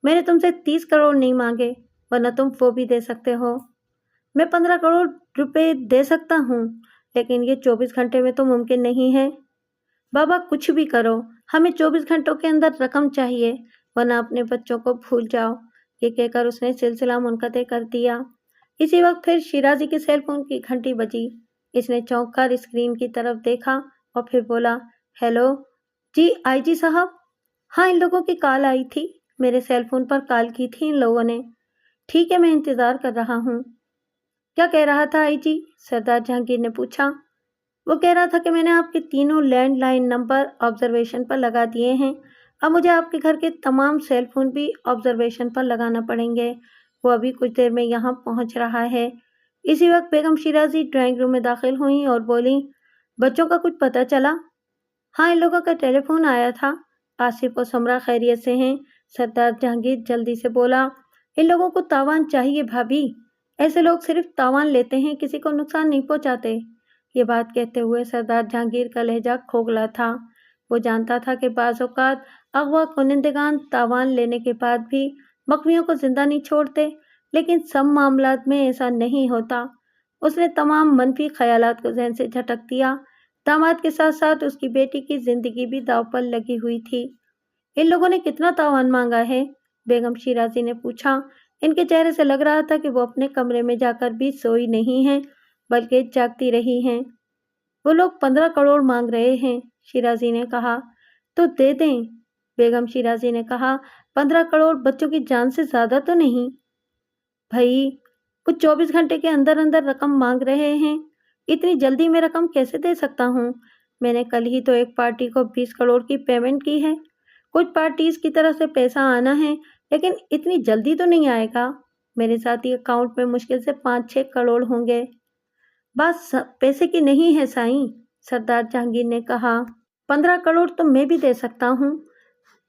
میں نے تم سے 30 کروڑ نہیں مانگے، ورنہ تم وہ بھی دے سکتے ہو۔ میں 15 کروڑ روپے دے سکتا ہوں، لیکن یہ 24 گھنٹے میں تو ممکن نہیں ہے۔ بابا کچھ بھی کرو، ہمیں 24 گھنٹوں کے اندر رقم چاہیے، ورنہ اپنے بچوں کو بھول جاؤ۔ یہ کہہ کر اس نے سلسلہ منقطع کر دیا۔ اسی وقت پھر شیرازی کے سیل فون کی گھنٹی بجی۔ اس نے چونک کر اسکرین کی طرف دیکھا اور پھر بولا، ہیلو، جی آئی جی صاحب؟ ہاں، ان لوگوں کی کال آئی تھی، میرے سیل فون پر کال کی تھی ان لوگوں نے۔ ٹھیک ہے، میں انتظار کر رہا ہوں۔ کیا کہہ رہا تھا آئی جی؟ سردار جہانگیر نے پوچھا۔ وہ کہہ رہا تھا کہ میں نے آپ کے تینوں لینڈ لائن نمبر آبزرویشن پر لگا دیے ہیں، اب مجھے آپ کے گھر کے تمام سیل فون بھی آبزرویشن پر لگانا پڑیں گے۔ وہ ابھی کچھ دیر میں یہاں پہنچ رہا ہے۔ اسی وقت بیگم شیرازی ڈرائنگ روم میں داخل ہوئیں اور بولیں، بچوں کا کچھ پتہ چلا؟ ہاں، ان لوگوں کا ٹیلی فون آیا تھا، آصف اور سمرہ خیریت سے ہیں۔ سردار جہانگیر جلدی سے بولا، ان لوگوں کو تاوان چاہیے بھابھی، ایسے لوگ صرف تاوان لیتے ہیں، کسی کو نقصان نہیں پہنچاتے۔ یہ بات کہتے ہوئے سردار جہانگیر کا لہجہ کھوکھلا تھا۔ وہ جانتا تھا کہ بعض اوقات اغوا کنندگان تاوان لینے کے بعد بھی مقویوں کو زندہ نہیں چھوڑتے، لیکن سب معاملات میں ایسا نہیں ہوتا۔ اس نے تمام منفی خیالات کو ذہن سے جھٹک دیا۔ داماد کے ساتھ ساتھ اس کی بیٹی کی زندگی بھی داؤ پر لگی ہوئی تھی۔ ان لوگوں نے کتنا تاوان مانگا ہے؟ بیگم شیرازی نے پوچھا۔ ان کے چہرے سے لگ رہا تھا کہ وہ اپنے کمرے میں جا کر بھی سوئی نہیں ہیں، بلکہ جاگتی رہی ہیں۔ وہ لوگ 15 کروڑ مانگ رہے ہیں، شیرازی نے کہا۔ تو دے دیں، بیگم شیرازی نے کہا۔ 15 کروڑ بچوں کی جان سے زیادہ تو نہیں؟ بھائی، کچھ 24 گھنٹے کے اندر اندر رقم مانگ رہے ہیں، اتنی جلدی میں رقم کیسے دے سکتا ہوں؟ میں نے کل ہی تو ایک پارٹی کو 20 کروڑ کی پیمنٹ کی ہے، کچھ پارٹیز کی طرف سے پیسہ آنا ہے، لیکن اتنی جلدی تو نہیں آئے گا۔ میرے ساتھی اکاؤنٹ میں مشکل سے 5-6 کروڑ ہوں گے۔ بات پیسے کی نہیں ہے سائیں، سردار جہانگیر نے کہا۔ 15 کروڑ تو میں بھی دے سکتا ہوں،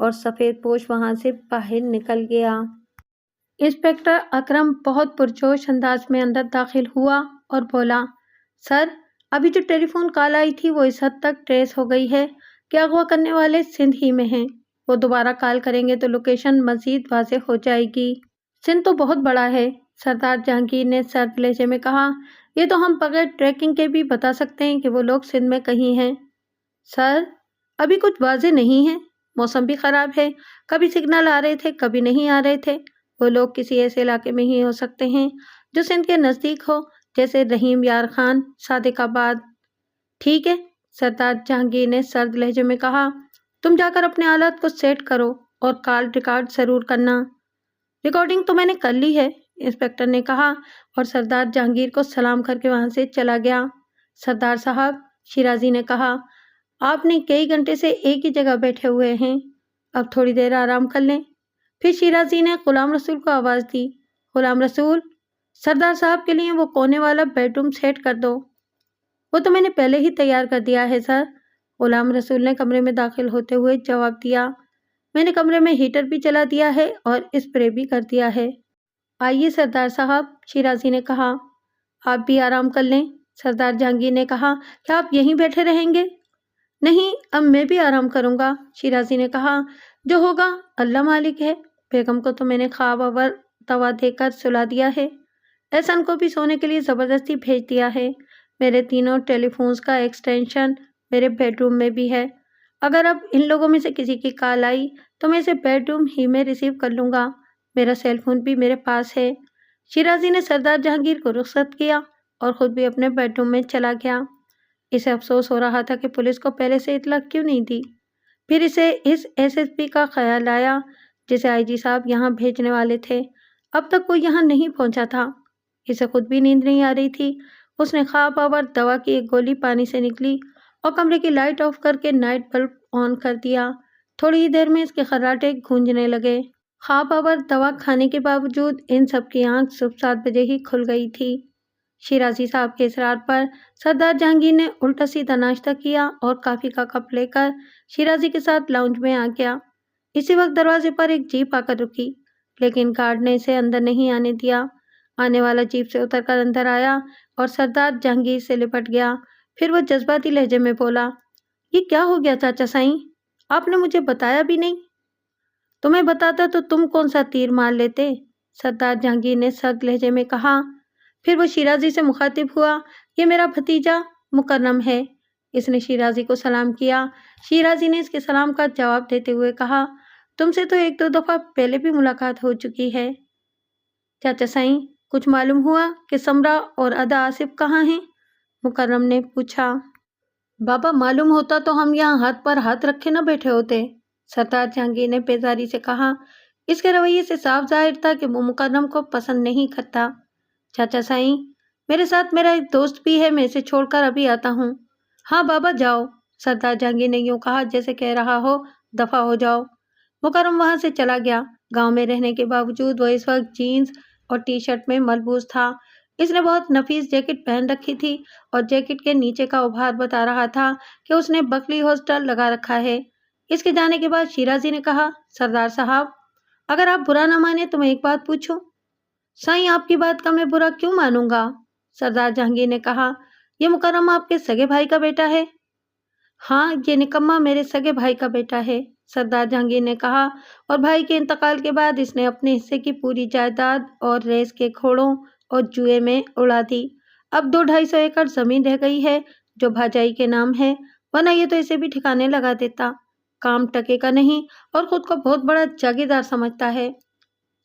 اور سفید پوش وہاں سے باہر نکل گیا۔ انسپکٹر اکرم بہت پرجوش انداز میں اندر داخل ہوا اور بولا، سر، ابھی جو ٹیلی فون کال آئی تھی وہ اس حد تک ٹریس ہو گئی ہے کہ اغوا کرنے والے سندھ ہی میں ہیں۔ وہ دوبارہ کال کریں گے تو لوکیشن مزید واضح ہو جائے گی۔ سندھ تو بہت بڑا ہے، سردار جہانگیر نے سرد لہجے میں کہا۔ یہ تو ہم بغیر ٹریکنگ کے بھی بتا سکتے ہیں کہ وہ لوگ سندھ میں کہیں ہیں۔ سر، ابھی کچھ واضح نہیں ہے، موسم بھی خراب ہے، کبھی سگنل آ رہے تھے کبھی نہیں آ رہے تھے۔ وہ لوگ کسی ایسے علاقے میں ہی ہو سکتے ہیں جو سندھ کے نزدیک ہو، جیسے رحیم یار خان، صادق آباد۔ ٹھیک ہے، سردار جہانگیر نے سرد لہجے میں کہا، تم جا کر اپنے آلات کو سیٹ کرو اور کال ریکارڈ ضرور کرنا۔ ریکارڈنگ تو میں نے کر لی ہے، انسپکٹر نے کہا اور سردار جہانگیر کو سلام کر کے وہاں سے چلا گیا۔ سردار صاحب، شیرازی نے کہا، آپ نے کئی گھنٹے سے ایک ہی جگہ بیٹھے ہوئے ہیں، اب تھوڑی دیر آرام کر لیں۔ پھر شیرازی نے غلام رسول کو آواز دی، غلام رسول، سردار صاحب کے لیے وہ کونے والا بیڈ روم سیٹ کر دو۔ وہ تو میں نے پہلے ہی تیار کر دیا ہے سر، غلام رسول نے کمرے میں داخل ہوتے ہوئے جواب دیا۔ میں نے کمرے میں ہیٹر بھی چلا دیا ہے اور اسپرے بھی کر دیا ہے۔ آئیے سردار صاحب، شیرازی نے کہا، آپ بھی آرام کر لیں۔ سردار جہانگیر نے کہا، کیا آپ یہیں بیٹھے رہیں گے؟ نہیں، اب میں بھی آرام کروں گا، شیرازی نے کہا، جو ہوگا اللہ مالک ہے۔ بیگم کو تو میں نے خواب آور دوا دے کر سلا دیا ہے، احسن کو بھی سونے کے لیے زبردستی بھیج دیا ہے۔ میرے تینوں ٹیلی فونز کا ایکسٹینشن میرے بیڈ روم میں بھی ہے، اگر اب ان لوگوں میں سے کسی کی کال آئی تو میں اسے بیڈ روم ہی میں ریسیو کر لوں گا، میرا سیل فون بھی میرے پاس ہے۔ شیرازی نے سردار جہانگیر کو رخصت کیا اور خود بھی اپنے بیڈ روم میں چلا گیا۔ اسے افسوس ہو رہا تھا کہ پولیس کو پہلے سے اطلاع کیوں نہیں دی۔ پھر اسے اس ایس ایس پی کا خیال آیا جسے آئی جی صاحب یہاں بھیجنے والے تھے، اب تک وہ یہاں نہیں پہنچا تھا۔ اسے خود بھی نیند نہیں آ رہی تھی۔ اس نے خواب آور دوا کی ایک گولی پانی سے نکلی اور کمرے کی لائٹ آف کر کے نائٹ بلب آن کر دیا۔ تھوڑی ہی دیر میں اس کے خراٹے گونجنے لگے۔ خواب آور دوا کھانے کے باوجود ان سب کی آنکھ صبح 7 بجے ہی کھل گئی تھی۔ شیرازی صاحب کے اصرار پر سردار جہانگیر نے الٹا سیدھا ناشتہ کیا اور کافی کا کپ لے کر شیرازی کے ساتھ لاؤنج میں آ گیا۔ اسی وقت دروازے پر ایک جیپ آ کر رکی، لیکن گارڈ نے اسے اندر نہیں آنے دیا۔ آنے والا جیپ سے اتر کر اندر آیا اور سردار جہانگیر سے لپٹ گیا۔ پھر وہ جذباتی لہجے میں بولا، یہ کیا ہو گیا چاچا سائیں؟ آپ نے مجھے بتایا بھی نہیں۔ تمہیں بتاتا تو تم کون سا تیر مار لیتے، سردار جہانگیر نے سرد لہجے میں کہا۔ پھر وہ شیرازی سے مخاطب ہوا، یہ میرا بھتیجا مکرم ہے۔ اس نے شیرازی کو سلام کیا۔ شیرازی نے اس کے سلام کا جواب دیتے ہوئے کہا، تم سے تو 1-2 دفعہ پہلے بھی ملاقات ہو چکی ہے۔ چاچا سائیں، کچھ معلوم ہوا کہ سمرا اور ادا آصف کہاں ہیں؟ مکرم نے پوچھا۔ بابا، معلوم ہوتا تو ہم یہاں ہاتھ پر ہاتھ رکھے نہ بیٹھے ہوتے، سردار جہانگیر نے بیزاری سے کہا۔ اس کے رویے سے صاف ظاہر تھا کہ وہ مکرم کو پسند نہیں کرتا۔ چاچا سائیں، میرے ساتھ میرا ایک دوست بھی ہے، میں اسے چھوڑ کر ابھی آتا ہوں۔ ہاں بابا جاؤ، سردار جہانگیر نے یوں کہا جیسے کہہ رہا ہو دفع ہو جاؤ۔ مکرم وہاں سے چلا گیا۔ گاؤں میں رہنے کے باوجود وہ اس وقت جینز اور ٹی شرٹ میں ملبوس تھا۔ اس نے بہت نفیس جیکٹ پہن رکھی تھی اور جیکٹ کے نیچے کا ابھار بتا رہا تھا کہ اس نے بکلی ہاسٹل لگا رکھا ہے۔ اس کے جانے کے بعد شیرازی نے کہا، سردار صاحب، اگر آپ برا نہ مانیں تو میں ایک بات پوچھوں؟ سائیں، آپ کی بات کا میں برا کیوں مانوں گا؟ سردار جہانگیر نے کہا، یہ مکرم آپ کے سگے بھائی کا بیٹا ہے؟ ہاں، یہ نکما میرے سگے بھائی کا بیٹا ہے، سردار جہانگیر نے کہا، اور بھائی کے انتقال کے بعد اس نے اپنے حصے کی پوری جائیداد اور ریس کے گھوڑوں اور جوئے میں اڑا دی۔ اب 200-250 ایکڑ زمین رہ گئی ہے جو بھاجائی کے نام ہے، ورنہ یہ تو اسے بھی ٹھکانے لگا دیتا۔ کام ٹکے کا نہیں اور خود کو بہت بڑا جاگیردار سمجھتا ہے۔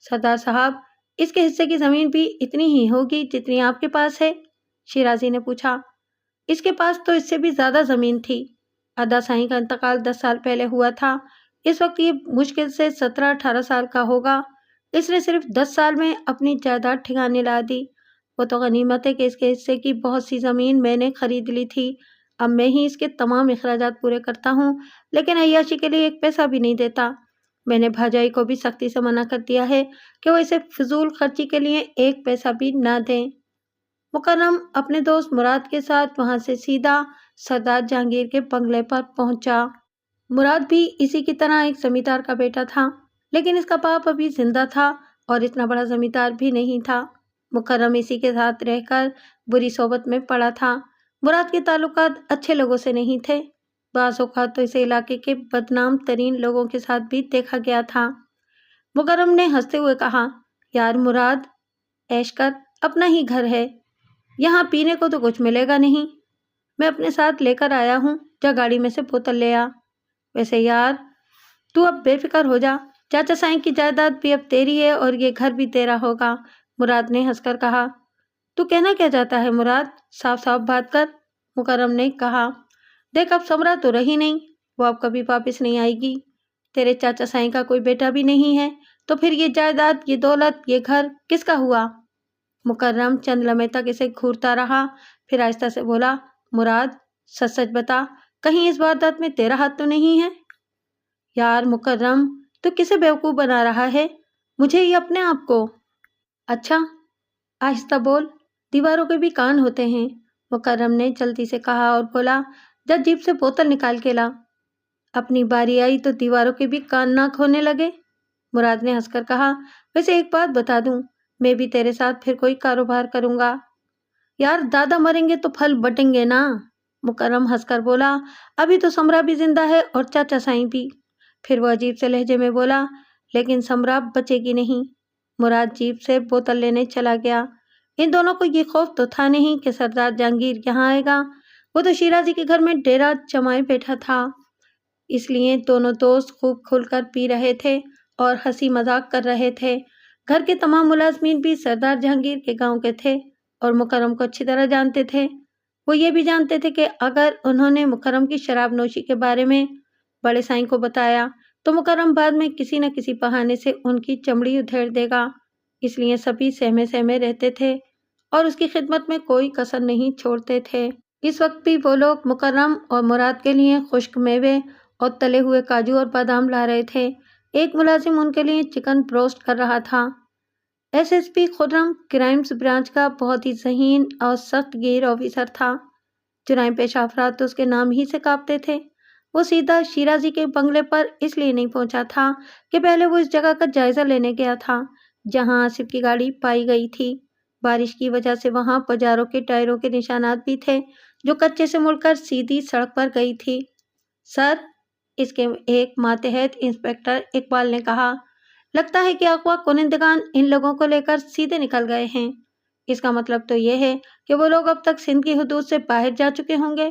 سردار صاحب، اس کے حصے کی زمین بھی اتنی ہی ہوگی جتنی آپ کے پاس ہے؟ شیرازی نے پوچھا۔ اس کے پاس تو اس سے بھی زیادہ زمین تھی۔ ادا سائیں کا انتقال 10 سال پہلے ہوا تھا، اس وقت یہ مشکل سے 17-18 سال کا ہوگا۔ اس نے صرف 10 سال میں اپنی جائیداد ٹھکانے لا دی۔ وہ تو غنیمت ہے کہ اس کے حصے کی بہت سی زمین میں نے خرید لی تھی، اب میں ہی اس کے تمام اخراجات پورے کرتا ہوں، لیکن عیاشی کے لیے 1 پیسہ بھی نہیں دیتا۔ میں نے بھاجائی کو بھی سختی سے منع کر دیا ہے کہ وہ اسے فضول خرچی کے لیے 1 پیسہ بھی نہ دیں۔ مکرم اپنے دوست مراد کے ساتھ وہاں سے سیدھا سردار جہانگیر کے بنگلے پر پہنچا۔ مراد بھی اسی کی طرح ایک زمیندار کا بیٹا تھا، لیکن اس کا باپ ابھی زندہ تھا اور اتنا بڑا زمیندار بھی نہیں تھا۔ مکرم اسی کے ساتھ رہ کر بری صحبت میں پڑا تھا۔ مراد کے تعلقات اچھے لوگوں سے نہیں تھے، بعض اوقات تو اسے علاقے کے بدنام ترین لوگوں کے ساتھ بھی دیکھا گیا تھا۔ مکرم نے ہنستے ہوئے کہا، یار مراد، عیش کر، اپنا ہی گھر ہے، یہاں پینے کو تو کچھ ملے گا نہیں، میں اپنے ساتھ لے کر آیا ہوں، جا گاڑی میں سے بوتل لے آ۔ ویسے یار تو اب بے فکر ہو جا، چاچا سائیں کی جائیداد بھی اب تیری ہے اور یہ گھر بھی تیرا ہوگا۔ مراد نے ہنس کر کہا، تو کہنا کیا چاہتا ہے مراد، صاف صاف بات کر۔ مکرم نے کہا، دیکھ اب سمرا تو رہی نہیں، وہ اب کبھی واپس نہیں آئے گی، تیرے چاچا سائیں کا کوئی بیٹا بھی نہیں ہے، تو پھر یہ جائیداد، یہ دولت، یہ گھر کس کا ہوا؟ مکرم چند لمحے تک اسے گھورتا رہا، پھر آہستہ سے بولا، مراد سچ سچ بتا، کہیں اس واردات میں تیرا ہاتھ تو نہیں ہے؟ یار مکرم، تو کسے بیوقوف بنا رہا ہے، مجھے یا اپنے آپ کو؟ اچھا آہستہ بول، دیواروں کے بھی کان ہوتے ہیں، مکرم نے جلدی سے کہا اور بولا، جب جیب سے بوتل نکال کے لا۔ اپنی باری آئی تو دیواروں کے بھی کان ناک ہونے لگے؟ مراد نے ہنس کر کہا، ویسے ایک بات بتا دوں، میں بھی تیرے ساتھ پھر کوئی کاروبار کروں گا۔ یار دادا مریں گے تو پھل بٹیں گے نا، مکرم ہنس کر بولا، ابھی تو سمرا بھی زندہ ہے اور چاچا سائیں بھی۔ پھر وہ عجیب سے لہجے میں بولا، لیکن سمرا بچے گی نہیں۔ مراد جیب سے بوتل لینے چلا گیا۔ ان دونوں کو یہ خوف تو تھا نہیں کہ سردار جہانگیر یہاں آئے گا، وہ تو شیرازی کے گھر میں ڈیرا جمائے بیٹھا تھا، اس لیے دونوں دوست خوب کھل کر پی رہے تھے اور ہنسی مذاق کر رہے تھے۔ گھر کے تمام ملازمین بھی سردار جہانگیر کے گاؤں کے تھے اور مکرم کو اچھی طرح جانتے تھے۔ وہ یہ بھی جانتے تھے کہ اگر انہوں نے مکرم کی شراب نوشی کے بارے میں بڑے سائیں کو بتایا تو مکرم بعد میں کسی نہ کسی بہانے سے ان کی چمڑی ادھیڑ دے گا، اس لیے سبھی سہمے سہمے رہتے تھے اور اس کی خدمت میں کوئی کسر نہیں چھوڑتے تھے۔ اس وقت بھی وہ لوگ مکرم اور مراد کے لیے خشک میوے اور تلے ہوئے کاجو اور بادام لا رہے تھے۔ ایک ملازم ان کے لیے چکن بروسٹ کر رہا تھا۔ ایس ایس پی خرم کرائمز برانچ کا بہت ہی ذہین اور سخت گیر آفیسر تھا۔ جرائم پیشہ افراد تو اس کے نام ہی سے کانپتے تھے۔ وہ سیدھا شیرازی کے بنگلے پر اس لیے نہیں پہنچا تھا کہ پہلے وہ اس جگہ کا جائزہ لینے گیا تھا جہاں آصف کی گاڑی پائی گئی تھی۔ بارش کی وجہ سے وہاں پجاروں کے ٹائروں کے نشانات بھی تھے جو کچے سے مڑ کر سیدھی سڑک پر گئی تھی۔ سر، اس کے ایک ماتحت انسپکٹر اقبال نے کہا، لگتا ہے کہ اغوا کنندگان ان لوگوں کو لے کر سیدھے نکل گئے ہیں۔ اس کا مطلب تو یہ ہے کہ وہ لوگ اب تک سندھ کی حدود سے باہر جا چکے ہوں گے۔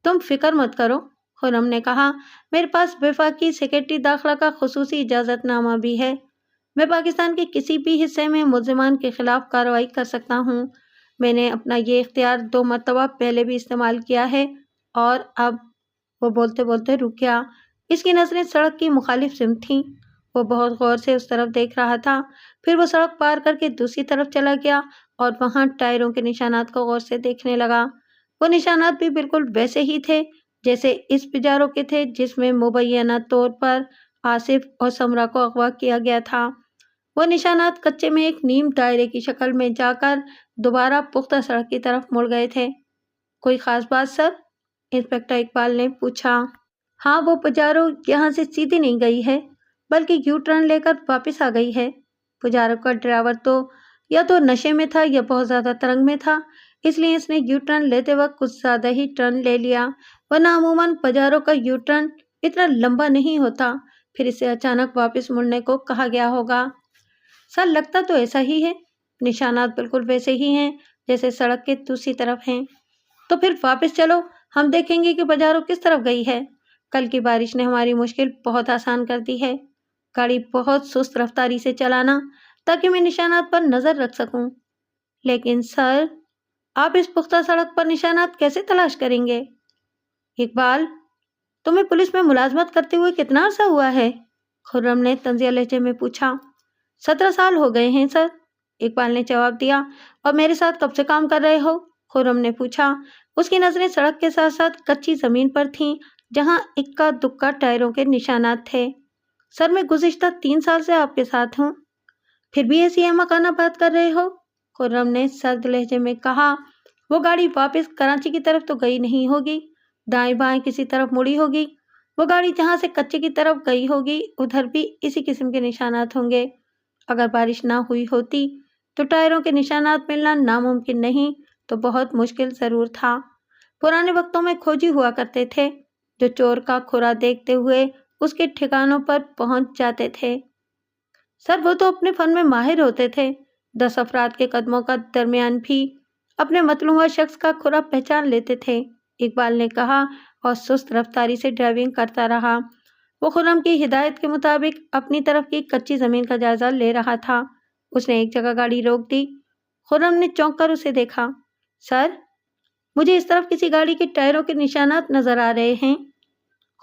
تم فکر مت کرو، خرم نے کہا، میرے پاس وفاقی سیکرٹری داخلہ کا خصوصی اجازت نامہ بھی ہے، میں پاکستان کے کسی بھی حصے میں ملزمان کے خلاف کارروائی کر سکتا ہوں۔ میں نے اپنا یہ اختیار 2 مرتبہ پہلے بھی استعمال کیا ہے اور اب… وہ بولتے بولتے رک گیا۔ اس کی نظریں سڑک کی مخالف سمت تھیں۔ وہ بہت غور سے اس طرف دیکھ رہا تھا، پھر وہ سڑک پار کر کے دوسری طرف چلا گیا اور وہاں ٹائروں کے نشانات کو غور سے دیکھنے لگا۔ وہ نشانات بھی بالکل ویسے ہی تھے جیسے اس پجاروں کے تھے جس میں مبینہ طور پر آصف اور سمرا کو اغوا کیا گیا تھا۔ وہ نشانات کچے میں ایک نیم دائرے کی شکل میں جا کر دوبارہ پختہ سڑک کی طرف مڑ گئے تھے۔ کوئی خاص بات سر؟ انسپکٹر اقبال نے پوچھا۔ ہاں، وہ پجاروں یہاں سے سیدھی نہیں گئی ہے بلکہ یو ٹرن لے کر واپس آ گئی ہے۔ پجاروں کا ڈرائیور تو نشے میں تھا یا بہت زیادہ ترنگ میں تھا، اس لیے اس نے یو ٹرن لیتے وقت کچھ زیادہ ہی ٹرن لے لیا، ورنہ عموماً پجاروں کا یو ٹرن اتنا لمبا نہیں ہوتا، پھر اسے اچانک واپس مڑنے کو کہا گیا ہوگا۔ سر، لگتا تو ایسا ہی ہے، نشانات بالکل ویسے ہی ہیں جیسے سڑک کے دوسری طرف ہیں۔ تو پھر واپس چلو، ہم دیکھیں گے کہ پجاروں کس طرف گئی ہے۔ کل کی بارش نے ہماری مشکل بہت آسان کر دی ہے۔ گاڑی بہت سست رفتاری سے چلانا تاکہ میں نشانات پر نظر رکھ سکوں۔ لیکن سر، آپ اس پختہ سڑک پر نشانات کیسے تلاش کریں گے؟ اقبال، تمہیں پولیس میں ملازمت کرتے ہوئے کتنا عرصہ ہوا ہے؟ خرم نے طنزیہ لہجے میں پوچھا۔ 17 سال ہو گئے ہیں سر، اقبال نے جواب دیا۔ اور میرے ساتھ کب سے کام کر رہے ہو؟ خرم نے پوچھا۔ اس کی نظریں سڑک کے ساتھ ساتھ کچی زمین پر تھیں جہاں اکا دکا ٹائروں کے نشانات تھے۔ سر، میں گزشتہ 3 سال سے آپ کے ساتھ ہوں۔ پھر بھی ایسی احمقانہ بات کر رہے ہو؟ خرم نے سرد لہجے میں کہا۔ وہ گاڑی واپس کراچی کی طرف تو گئی نہیں ہوگی، دائیں بائیں کسی طرف مڑی ہوگی، وہ گاڑی جہاں سے کچے کی طرف گئی ہوگی ادھر بھی اسی قسم کے نشانات ہوں گے۔ اگر بارش نہ ہوئی ہوتی تو ٹائروں کے نشانات ملنا ناممکن نہیں تو بہت مشکل ضرور تھا۔ پرانے وقتوں میں کھوجی ہوا کرتے تھے جو چور کا کھرا دیکھتے ہوئے اس کے ٹھکانوں پر پہنچ جاتے تھے۔ سر وہ تو اپنے فن میں ماہر ہوتے تھے، 10 افراد کے قدموں کا درمیان بھی اپنے مطلوبہ شخص کا کھرا پہچان لیتے تھے، اقبال نے کہا اور سست رفتاری سے ڈرائیونگ کرتا رہا۔ وہ خرم کی ہدایت کے مطابق اپنی طرف کی کچی زمین کا جائزہ لے رہا تھا۔ اس نے ایک جگہ گاڑی روک دی۔ خرم نے چونک کر اسے دیکھا۔ سر مجھے اس طرف کسی گاڑی کے ٹائروں کے نشانات نظر آ رہے ہیں۔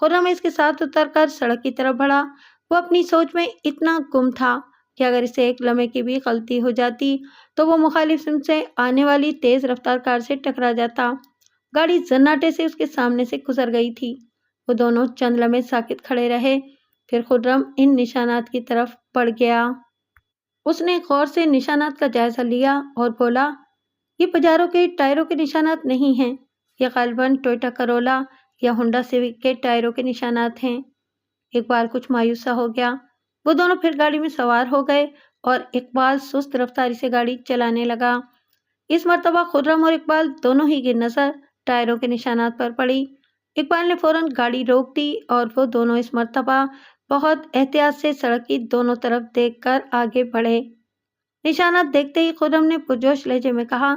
خرم اس کے ساتھ اتر کر سڑک کی طرف بڑھا۔ وہ اپنی سوچ میں اتنا گم تھا کہ اگر اسے ایک لمحے کی بھی غلطی ہو جاتی تو وہ مخالف سمت سے آنے والی تیز رفتار کار سے ٹکرا جاتا۔ گاڑی زناٹے سے اس کے سامنے سے گزر گئی تھی۔ وہ دونوں چند لمحے ساکت کھڑے رہے، پھر خرم ان نشانات کی طرف بڑھ گیا۔ اس نے غور سے نشانات کا جائزہ لیا اور بولا، یہ پجارو کے ٹائروں کے نشانات نہیں ہیں، یہ غالباً ٹویوٹا کرولا یا ہونڈا سیوک کے ٹائروں کے نشانات ہیں۔ اقبال کچھ مایوس سا ہو گیا۔ وہ دونوں پھر گاڑی میں سوار ہو گئے اور اقبال سست رفتاری سے گاڑی چلانے لگا۔ اس مرتبہ خرم اور اقبال دونوں ہی کی نظر ٹائروں کے نشانات پر پڑی۔ اقبال نے فوراً گاڑی روک دی اور وہ دونوں اس مرتبہ بہت احتیاط سے سڑک کی دونوں طرف دیکھ کر آگے بڑھے۔ نشانات دیکھتے ہی خرم نے پرجوش لہجے میں کہا،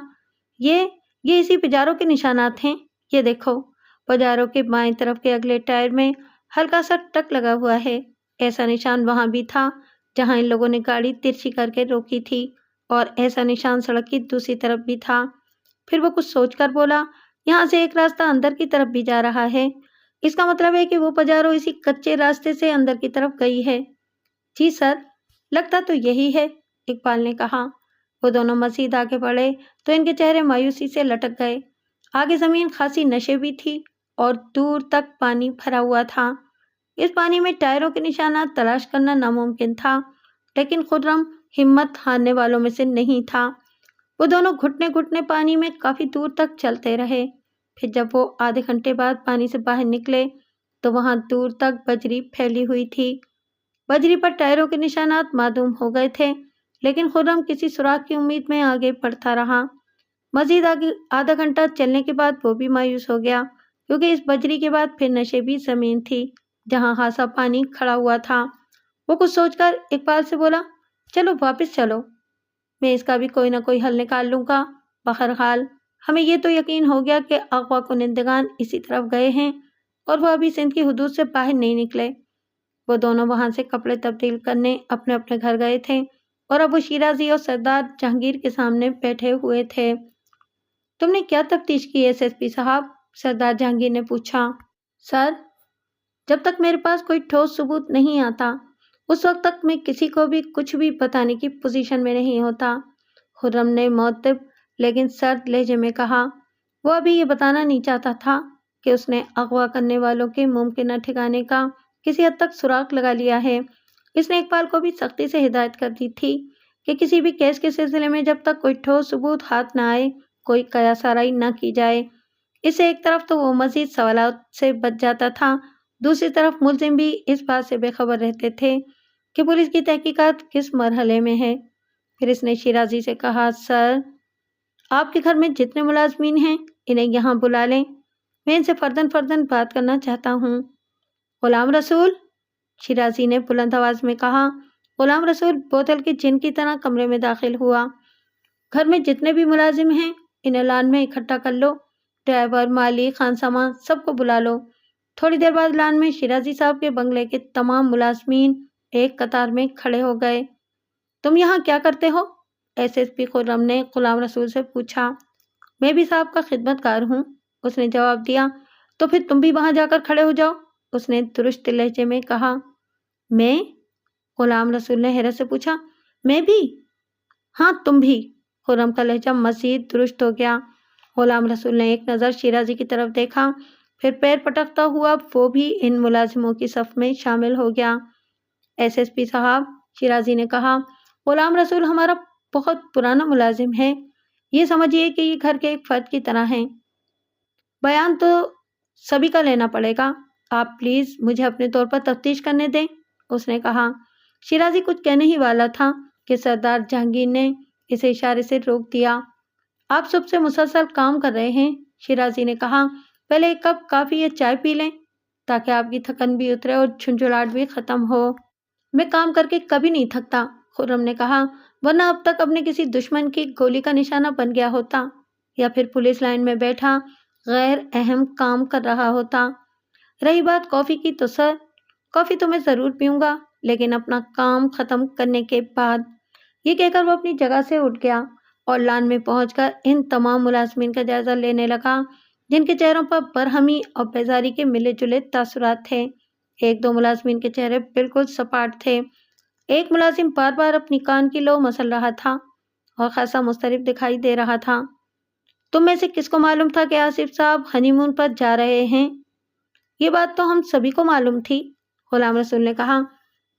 یہ اسی پجارو کے نشانات ہیں، یہ دیکھو، پجارو کے بائیں طرف کے اگلے ٹائر میں ہلکا سا ٹک لگا ہوا ہے۔ ایسا نشان وہاں بھی تھا جہاں ان لوگوں نے گاڑی ترچھی کر کے روکی تھی، اور ایسا نشان سڑک کی دوسری طرف بھی تھا۔ پھر وہ کچھ سوچ کر بولا، یہاں سے ایک راستہ اندر کی طرف بھی جا رہا ہے، اس کا مطلب ہے کہ وہ پجارو اسی کچے راستے سے اندر کی طرف گئی ہے۔ جی سر، لگتا تو یہی ہے، اقبال نے کہا۔ وہ دونوں مزید آگے بڑھے تو ان کے چہرے مایوسی سے لٹک گئے۔ آگے زمین خاصی نشیبی تھی اور دور تک پانی بھرا ہوا تھا۔ اس پانی میں ٹائروں کے نشانات تلاش کرنا ناممکن تھا، لیکن خرم ہمت ہارنے والوں میں سے نہیں تھا۔ وہ دونوں گھٹنے گھٹنے پانی میں کافی دور تک چلتے رہے۔ پھر جب وہ آدھے گھنٹے بعد پانی سے باہر نکلے تو وہاں دور تک بجری پھیلی ہوئی تھی۔ بجری پر ٹائروں کے نشانات معدوم ہو گئے تھے، لیکن خرم کسی سراغ کی امید میں آگے بڑھتا رہا۔ مزید آگے آدھا گھنٹہ چلنے کے بعد وہ بھی مایوس ہو گیا، کیونکہ اس بجری کے بعد پھر نشیبی زمین تھی جہاں خاصا پانی کھڑا ہوا تھا۔ وہ کچھ سوچ کر اقبال سے بولا، چلو واپس چلو، میں اس کا بھی کوئی نہ کوئی حل نکال لوں گا۔ بہرحال ہمیں یہ تو یقین ہو گیا کہ اغوا کنندگان اسی طرف گئے ہیں اور وہ ابھی سندھ کی حدود سے باہر نہیں نکلے۔ وہ دونوں وہاں سے کپڑے تبدیل کرنے اپنے اپنے گھر گئے تھے اور اب وہ شیرازی اور سردار جہانگیر کے سامنے بیٹھے ہوئے تھے۔ تم نے کیا تفتیش کی ایس ایس پی صاحب؟ سردار جہانگیر نے پوچھا۔ سر، جب تک میرے پاس کوئی ٹھوس ثبوت نہیں آتا اس وقت تک میں کسی کو بھی کچھ بھی بتانے کی پوزیشن میں نہیں ہوتا، خرم نے معتب لیکن سرد لہجے میں کہا۔ وہ ابھی یہ بتانا نہیں چاہتا تھا کہ اس نے اغوا کرنے والوں کے ممکنہ ٹھکانے کا کسی حد تک سراغ لگا لیا ہے۔ اس نے اقبال کو بھی سختی سے ہدایت کر دی تھی کہ کسی بھی کیس کے سلسلے میں جب تک کوئی ٹھوس ثبوت ہاتھ نہ آئے کوئی قیاس آرائی نہ کی جائے۔ اس سے ایک طرف تو وہ مزید سوالات سے بچ جاتا تھا، دوسری طرف ملزم بھی اس بات سے بے خبر رہتے تھے کہ پولیس کی تحقیقات کس مرحلے میں ہے۔ پھر اس نے شیرازی سے کہا، سر، آپ کے گھر میں جتنے ملازمین ہیں انہیں یہاں بلا لیں، میں ان سے فرداً فرداً بات کرنا چاہتا ہوں۔ غلام رسول، شیرازی نے بلند آواز میں کہا۔ غلام رسول بوتل کے جن کی طرح کمرے میں داخل ہوا۔ گھر میں جتنے بھی ملازم ہیں انہیں لان میں اکٹھا کر لو، ڈرائیور، مالی، خانساماں سب کو بلا لو۔ تھوڑی دیر بعد لان میں شیرازی صاحب کے بنگلے کے تمام ملازمین ایک قطار میں کھڑے ہو گئے۔ تم یہاں کیا کرتے ہو؟ ایس ایس پی خرم نے غلام رسول سے پوچھا۔ میں بھی صاحب کا خدمت گار ہوں، اس نے جواب دیا۔ تو پھر تم بھی وہاں جا کر کھڑے ہو جاؤ، اس نے درست لہجے میں کہا۔ میں؟ غلام رسول نے حیرت سے پوچھا۔ میں بھی؟ ہاں تم بھی۔ خرم کا لہجہ مزید درست ہو گیا۔ غلام رسول نے ایک نظر شیرازی کی طرف دیکھا، پھر پیر پٹکتا ہوا وہ بھی ان ملازموں کی صف میں شامل ہو گیا۔ ایس ایس پی صاحب، شیرازی نے کہا، غلام رسول ہمارا بہت پرانا ملازم ہے، یہ سمجھیے کہ یہ گھر کے ایک فرد کی طرح ہیں۔ بیان تو سبھی کا لینا پڑے گا، آپ پلیز مجھے اپنے طور پر تفتیش کرنے دیں، اس نے کہا۔ شیرازی کچھ کہنے ہی والا تھا کہ سردار جہانگیر نے اسے اشارے سے روک دیا۔ آپ صبح سے مسلسل کام کر رہے ہیں، شیرازی نے کہا، پہلے ایک کپ کافی یا چائے پی لیں تاکہ آپ کی تھکن بھی اترے اور جھنجھلاہٹ بھی ختم ہو۔ میں کام کر کے کبھی نہیں تھکتا، خرم نے کہا، ورنہ اب تک اپنے کسی دشمن کی گولی کا نشانہ بن گیا ہوتا یا پھر پولیس لائن میں بیٹھا غیر اہم کام کر رہا ہوتا۔ رہی بات کافی کی تو سر، کافی تو میں ضرور پیوں گا، لیکن اپنا کام ختم کرنے کے بعد۔ یہ کہہ کر وہ اپنی جگہ سے اٹھ گیا اور لان میں پہنچ کر ان تمام ملازمین کا جائزہ لینے لگا جن کے چہروں پر برہمی اور بیزاری کے ملے جلے تاثرات تھے۔ ایک دو ملازمین کے چہرے بالکل سپاٹ تھے۔ ایک ملازم بار بار اپنی کان کی لو مسل رہا تھا اور خاصا مضطرب دکھائی دے رہا تھا۔ تم میں سے کس کو معلوم تھا کہ آصف صاحب ہنی مون پر جا رہے ہیں؟ یہ بات تو ہم سبھی کو معلوم تھی، غلام رسول نے کہا۔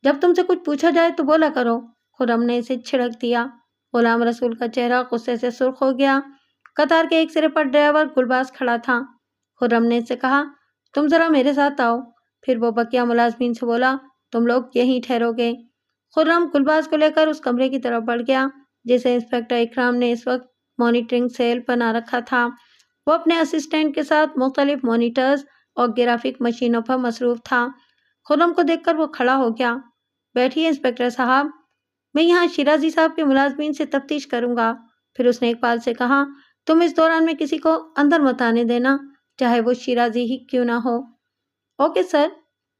جب تم سے کچھ پوچھا جائے تو بولا کرو، خرم نے اسے چھڑک دیا۔ غلام رسول کا چہرہ غصے سے سرخ ہو گیا۔ قطار کے ایک سرے پر ڈرائیور گلباز کھڑا تھا۔ خرم نے اسے کہا، تم ذرا میرے ساتھ آؤ۔ پھر وہ بقیہ ملازمین سے بولا، تم لوگ یہیں ٹھہرو گے۔ خرم گلباز کو لے کر اس کمرے کی طرف بڑھ گیا جسے انسپکٹر اکرام نے اس وقت مانیٹرنگ سیل بنا رکھا تھا۔ وہ اپنے اسسٹنٹ کے ساتھ مختلف مانیٹرز اور گرافک مشینوں پر مصروف تھا۔ خرم کو دیکھ کر وہ کھڑا ہو گیا۔ بیٹھیے انسپکٹر صاحب، میں یہاں شیرازی صاحب کے ملازمین سے تفتیش کروں گا۔ پھر اس نے اقبال سے کہا، تم اس دوران میں کسی کو اندر مت آنے دینا، چاہے وہ شیرازی ہی کیوں نہ ہو۔ اوکے سر،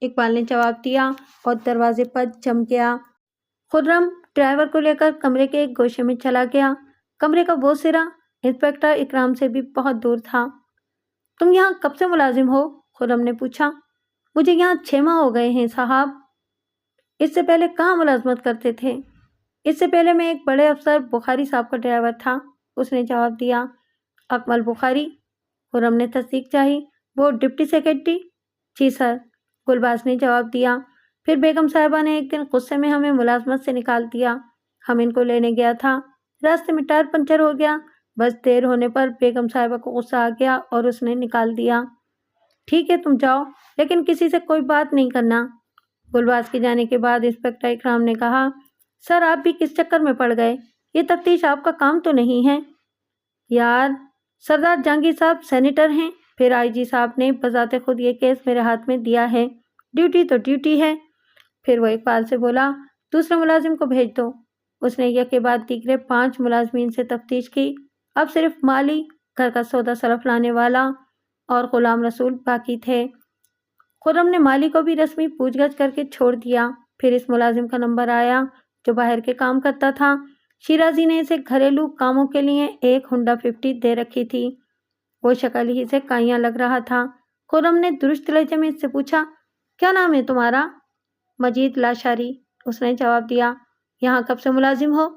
اقبال نے جواب دیا اور دروازے پر جم گیا۔ خرم ڈرائیور کو لے کر کمرے کے ایک گوشے میں چلا گیا۔ کمرے کا وہ سرا انسپکٹر اکرام سے بھی بہت دور تھا۔ تم یہاں کب سے ملازم ہو؟ خرم نے پوچھا۔ مجھے یہاں 6 ماہ ہو گئے ہیں صاحب۔ اس سے پہلے کہاں ملازمت کرتے تھے؟ اس سے پہلے میں ایک بڑے افسر بخاری صاحب کا ڈرائیور تھا، اس نے جواب دیا۔ اکمل بخاری؟ خرم نے تصدیق چاہی۔ وہ ڈپٹی سیکرٹری؟ جی سر، گلباز نے جواب دیا۔ پھر بیگم صاحبہ نے ایک دن غصے میں ہمیں ملازمت سے نکال دیا۔ ہم ان کو لینے گیا تھا، راستے میں ٹائر پنچر ہو گیا، بس دیر ہونے پر بیگم صاحبہ کو غصہ آ گیا اور اس نے نکال دیا۔ ٹھیک ہے تم جاؤ، لیکن کسی سے کوئی بات نہیں کرنا۔ گلباز کے جانے کے بعد انسپکٹر اکرام نے کہا، سر آپ بھی کس چکر میں پڑ گئے؟ یہ تفتیش آپ کا کام تو نہیں ہے۔ یار، سردار جہانگیر صاحب سینیٹر ہیں، پھر آئی جی صاحب نے بذات خود یہ کیس میرے ہاتھ میں دیا ہے، ڈیوٹی تو ڈیوٹی ہے۔ پھر وہ اقبال سے بولا، دوسرے ملازم کو بھیج دو۔ اس نے یک کے بعد دیگرے 5 ملازمین سے تفتیش کی۔ اب صرف مالی، گھر کا سودا صرف لانے والا اور غلام رسول باقی تھے۔ خرم نے مالی کو بھی رسمی پوچھ گچھ کر کے چھوڑ دیا۔ پھر اس ملازم کا نمبر آیا جو باہر کے کام کرتا تھا۔ شیرازی نے اسے گھریلو کاموں کے لیے ایک ہونڈا 50 دے رکھی تھی۔ وہ شکل ہی سے کائیاں لگ رہا تھا۔ خرم نے درست لہجے میں اس سے پوچھا، کیا نام ہے تمہارا؟ مجید لاشاری، اس نے جواب دیا۔ یہاں کب سے ملازم ہو؟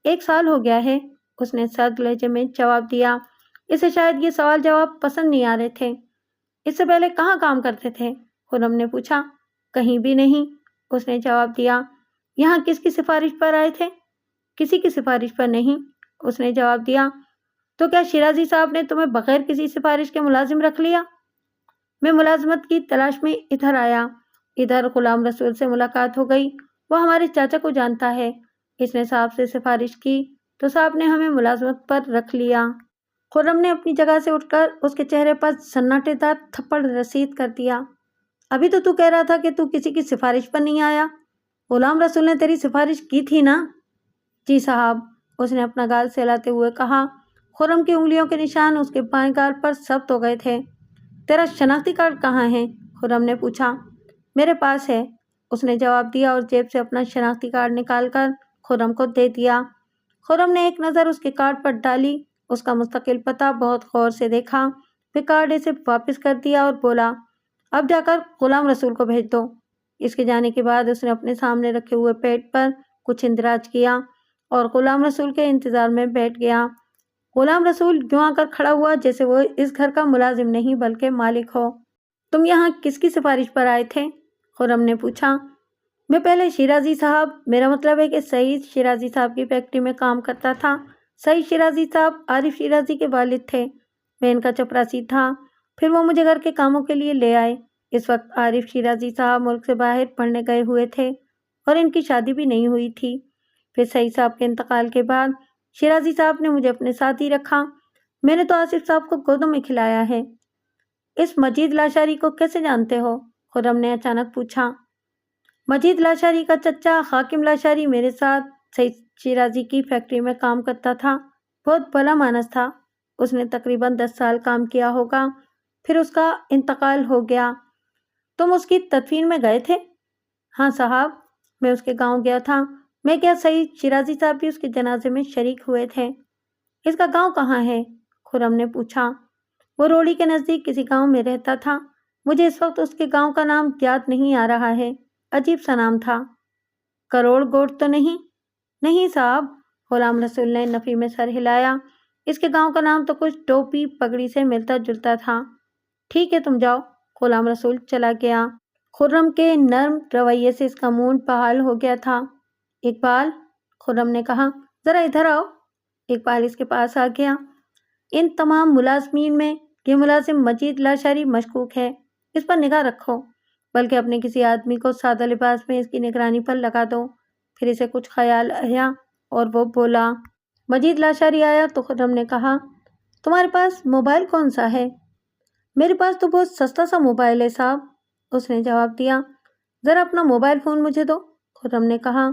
1 سال ہو گیا ہے، اس نے سرد لہجے میں جواب دیا۔ اسے شاید یہ سوال جواب پسند نہیں آ رہے تھے۔ اس سے پہلے کہاں کام کرتے تھے؟ خرم نے پوچھا۔ کہیں بھی نہیں، اس نے جواب دیا۔ یہاں کس کی سفارش پر آئے تھے؟ کسی کی سفارش پر نہیں، اس نے جواب دیا۔ تو کیا شیرازی صاحب نے تمہیں بغیر کسی سفارش کے ملازم رکھ لیا؟ میں ملازمت کی تلاش میں ادھر آیا، ادھر غلام رسول سے ملاقات ہو گئی، وہ ہمارے چاچا کو جانتا ہے، اس نے صاحب سے سفارش کی تو صاحب نے ہمیں ملازمت پر رکھ لیا۔ خرم نے اپنی جگہ سے اٹھ کر اس کے چہرے پر سناٹے دار تھپڑ رسید کر دیا۔ ابھی تو کہہ رہا تھا کہ تو کسی کی سفارش پر نہیں آیا۔ غلام رسول نے تیری سفارش کی تھی نا؟ جی صاحب، اس نے اپنا گال سہلاتے ہوئے کہا۔ خرم کی انگلیوں کے نشان اس کے بائیں گال پر سخت ہو گئے تھے۔ تیرا شناختی کارڈ کہاں ہے؟ خرم نے پوچھا۔ میرے پاس ہے، اس نے جواب دیا اور جیب سے اپنا شناختی کارڈ نکال کر خرم کو دے دیا۔ خرم نے ایک نظر اس کے کارڈ پر ڈالی، اس کا مستقل پتہ بہت غور سے دیکھا، پھر کارڈ اسے واپس کر دیا اور بولا، اب جا کر غلام رسول کو بھیج دو۔ اس کے جانے کے بعد اس نے اپنے سامنے رکھے ہوئے پیڈ پر کچھ اندراج کیا اور غلام رسول کے انتظار میں بیٹھ گیا۔ غلام رسول یوں آ کر کھڑا ہوا جیسے وہ اس گھر کا ملازم نہیں بلکہ مالک ہو۔ تم یہاں کس کی سفارش پر آئے تھے؟ خرم نے پوچھا۔ میں پہلے شیرازی صاحب، میرا مطلب ہے کہ سعید شیرازی صاحب کی فیکٹری میں کام کرتا تھا۔ سعید شیرازی صاحب عارف شیرازی کے والد تھے، میں ان کا چپراسی تھا۔ پھر وہ مجھے گھر کے کاموں کے لیے لے آئے۔ اس وقت عارف شیرازی صاحب ملک سے باہر پڑھنے گئے ہوئے تھے اور ان کی شادی بھی نہیں ہوئی تھی۔ پھر سعید صاحب کے انتقال کے بعد شیرازی صاحب نے مجھے اپنے ساتھ ہی رکھا۔ میں نے تو آصف صاحب کو گودوں میں کھلایا ہے۔ اس مجید لاشاری کو کیسے جانتے ہو؟ خرم نے اچانک پوچھا۔ مجید لاشاری کا چچا حاکم لاشاری میرے ساتھ سعید شیرازی کی فیکٹری میں کام کرتا تھا۔ بہت بھلا مانس تھا۔ اس نے تقریباً 10 سال کام کیا ہوگا، پھر اس کا انتقال ہو گیا۔ تم اس کی تدفین میں گئے تھے؟ ہاں صاحب، میں اس کے گاؤں گیا تھا۔ میں کیا سعید شیرازی صاحب بھی اس کے جنازے میں شریک ہوئے تھے۔ اس کا گاؤں کہاں ہے؟ خرم نے پوچھا۔ وہ روڑی کے نزدیک کسی گاؤں میں رہتا تھا۔ مجھے اس وقت اس کے گاؤں کا نام یاد نہیں آ رہا ہے۔ عجیب سا نام تھا۔ کروڑ گوٹ تو نہیں؟ نہیں صاحب، غلام رسول نے نفی میں سر ہلایا۔ اس کے گاؤں کا نام تو کچھ ٹوپی پگڑی سے ملتا جلتا تھا۔ ٹھیک ہے تم جاؤ۔ غلام رسول چلا گیا۔ خرم کے نرم رویے سے اس کا مون بحال ہو گیا تھا۔ اقبال، خرم نے کہا، ذرا ادھر آؤ۔ اقبال اس کے پاس آ گیا۔ ان تمام ملازمین میں یہ ملازم مجید لاشاری مشکوک ہے۔ اس پر نگاہ رکھو، بلکہ اپنے کسی آدمی کو سادہ لباس میں اس کی نگرانی پر لگا دو۔ پھر اسے کچھ خیال آیا اور وہ بولا۔ مجید لاشاری آیا تو خرم نے کہا، تمہارے پاس موبائل کون سا ہے؟ میرے پاس تو بہت سستا سا موبائل ہے صاحب، اس نے جواب دیا۔ ذرا اپنا موبائل فون مجھے دو، خرم نے کہا۔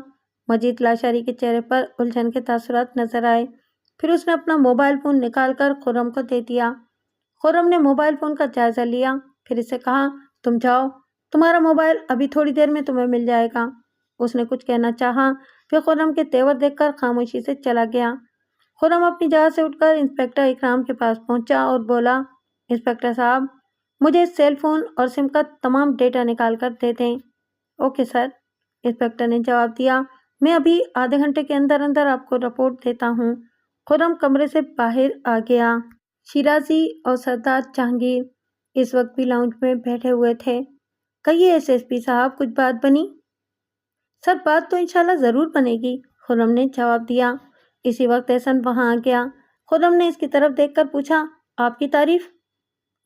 مجید لاشاری کے چہرے پر الجھن کے تاثرات نظر آئے۔ پھر اس نے اپنا موبائل فون نکال کر خرم کو دے دیا۔ خرم نے موبائل فون کا جائزہ لیا، پھر اسے کہا، تم جاؤ، تمہارا موبائل ابھی تھوڑی دیر میں تمہیں مل جائے گا۔ اس نے کچھ کہنا چاہا، پھر خرم کے تیور دیکھ کر خاموشی سے چلا گیا۔ خرم اپنی جگہ سے اٹھ کر انسپکٹر اکرام کے پاس پہنچا اور بولا، انسپکٹر صاحب، مجھے سیل فون اور سم کا تمام ڈیٹا نکال کر دے دیں۔ اوکے سر، انسپکٹر نے جواب دیا۔ میں ابھی آدھے گھنٹے کے اندر اندر آپ کو رپورٹ دیتا ہوں۔ خرم کمرے سے باہر آ گیا۔ شیرازی اور سردار جہانگیر اس وقت بھی لاؤنج میں بیٹھے ہوئے تھے۔ کہیے ایس ایس پی صاحب، کچھ بات بنی؟ سر بات تو انشاءاللہ ضرور بنے گی، خرم نے جواب دیا۔ اسی وقت احسن وہاں آ گیا۔ خرم نے اس کی طرف دیکھ کر پوچھا، آپ کی تعریف؟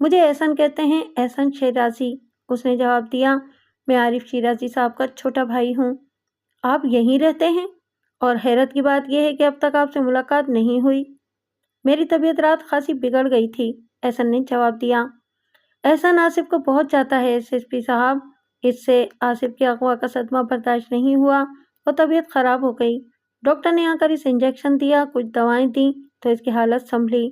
مجھے احسن کہتے ہیں، احسن شیرازی، اس نے جواب دیا۔ میں عارف شیرازی صاحب کا چھوٹا بھائی ہوں۔ آپ یہیں رہتے ہیں؟ اور حیرت کی بات یہ ہے کہ اب تک آپ سے ملاقات نہیں ہوئی۔ میری طبیعت رات خاصی بگڑ گئی تھی، احسن نے جواب دیا۔ احسن آصف کو بہت چاہتا ہے ایس ایس پی صاحب۔ اس سے آصف کے اغوا کا صدمہ برداشت نہیں ہوا اور طبیعت خراب ہو گئی۔ ڈاکٹر نے آ کر اسے انجیکشن دیا، کچھ دوائیں دیں تو اس کی حالت سنبھلی۔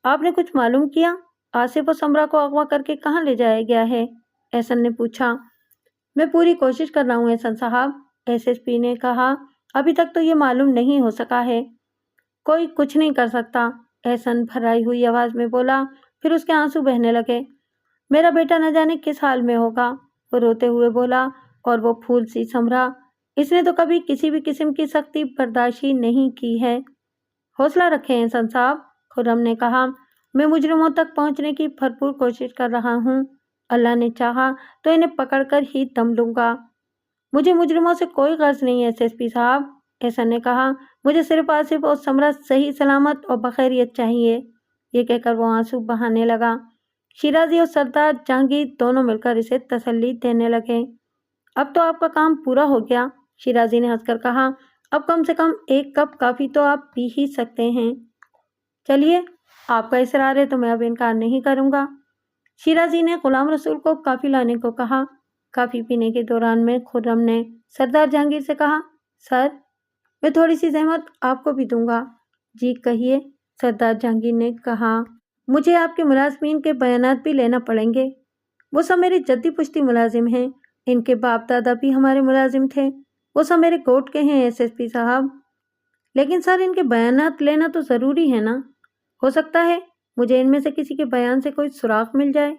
آپ نے کچھ معلوم کیا؟ آصف و سمرا کو اغوا کر کے کہاں لے جایا گیا ہے؟ احسن نے پوچھا۔ میں پوری کوشش کر رہا ہوں احسن صاحب، ایس ایس پی نے کہا۔ ابھی تک تو یہ معلوم نہیں ہو سکا ہے۔ کوئی کچھ نہیں کر سکتا، احسن بھرائی ہوئی آواز میں بولا، پھر اس کے آنسو بہنے لگے۔ میرا بیٹا نہ جانے کس حال میں ہوگا، وہ روتے ہوئے بولا، اور وہ پھول سی سمرا، اس نے تو کبھی کسی بھی قسم کی سختی برداشت ہی نہیں کی ہے۔ حوصلہ رکھیں احسن صاحب، خرم نے کہا۔ میں مجرموں تک پہنچنے کی بھرپور کوشش کر رہا ہوں۔ اللہ نے چاہا تو انہیں پکڑ کر ہی دم لوں گا۔ مجھے مجرموں سے کوئی غرض نہیں ہے ایس ایس پی صاحب، احسن نے کہا۔ مجھے صرف آصف اور سمرا صحیح سلامت اور بخیریت چاہیے۔ یہ کہہ کر وہ آنسو بہانے لگا۔ شیرازی اور سردار جہانگیر دونوں مل کر اسے تسلی دینے لگے۔ اب تو آپ کا کام پورا ہو گیا، شیرازی نے ہنس کر کہا۔ اب کم سے کم ایک کپ کافی تو آپ پی ہی سکتے ہیں۔ چلیے، آپ کا اصرار ہے تو میں اب انکار نہیں کروں گا۔ شیرازی نے غلام رسول کو کافی لانے کو کہا۔ کافی پینے کے دوران میں خرم نے سردار جہانگیر سے کہا، سر، میں تھوڑی سی زحمت آپ کو بھی دوں گا۔ جی کہیے، سردار جہانگیر نے کہا۔ مجھے آپ کے ملازمین کے بیانات بھی لینا پڑیں گے۔ وہ سب میرے جدی پشتی ملازم ہیں، ان کے باپ دادا بھی ہمارے ملازم تھے، وہ سب میرے کوٹ کے ہیں ایس ایس پی صاحب۔ لیکن سر، ان کے بیانات لینا تو ضروری ہے نا؟ ہو سکتا ہے مجھے ان میں سے کسی کے بیان سے کوئی سراغ مل جائے۔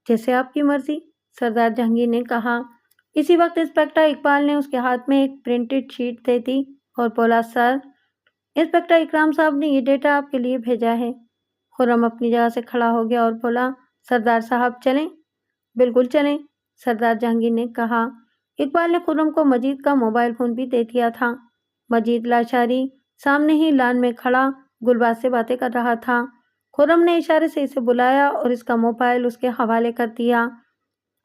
جیسے آپ کی مرضی، سردار جہانگیر نے کہا۔ اسی وقت انسپکٹر اقبال نے اس کے ہاتھ میں ایک پرنٹڈ شیٹ دے دی اور بولا، سر، انسپکٹر اکرام صاحب نے یہ ڈیٹا آپ کے لیے بھیجا ہے۔ خرم اپنی جگہ سے کھڑا ہو گیا اور بولا، سردار صاحب چلیں؟ بالکل چلیں، سردار جہانگیر نے کہا۔ اقبال نے خرم کو مجید کا موبائل فون بھی دے دیا تھا۔ مجید لاشاری سامنے ہی لان میں کھڑا گلباز سے باتیں کر رہا تھا۔ خرم نے اشارے سے اسے بلایا اور اس کا موبائل اس کے حوالے کر دیا۔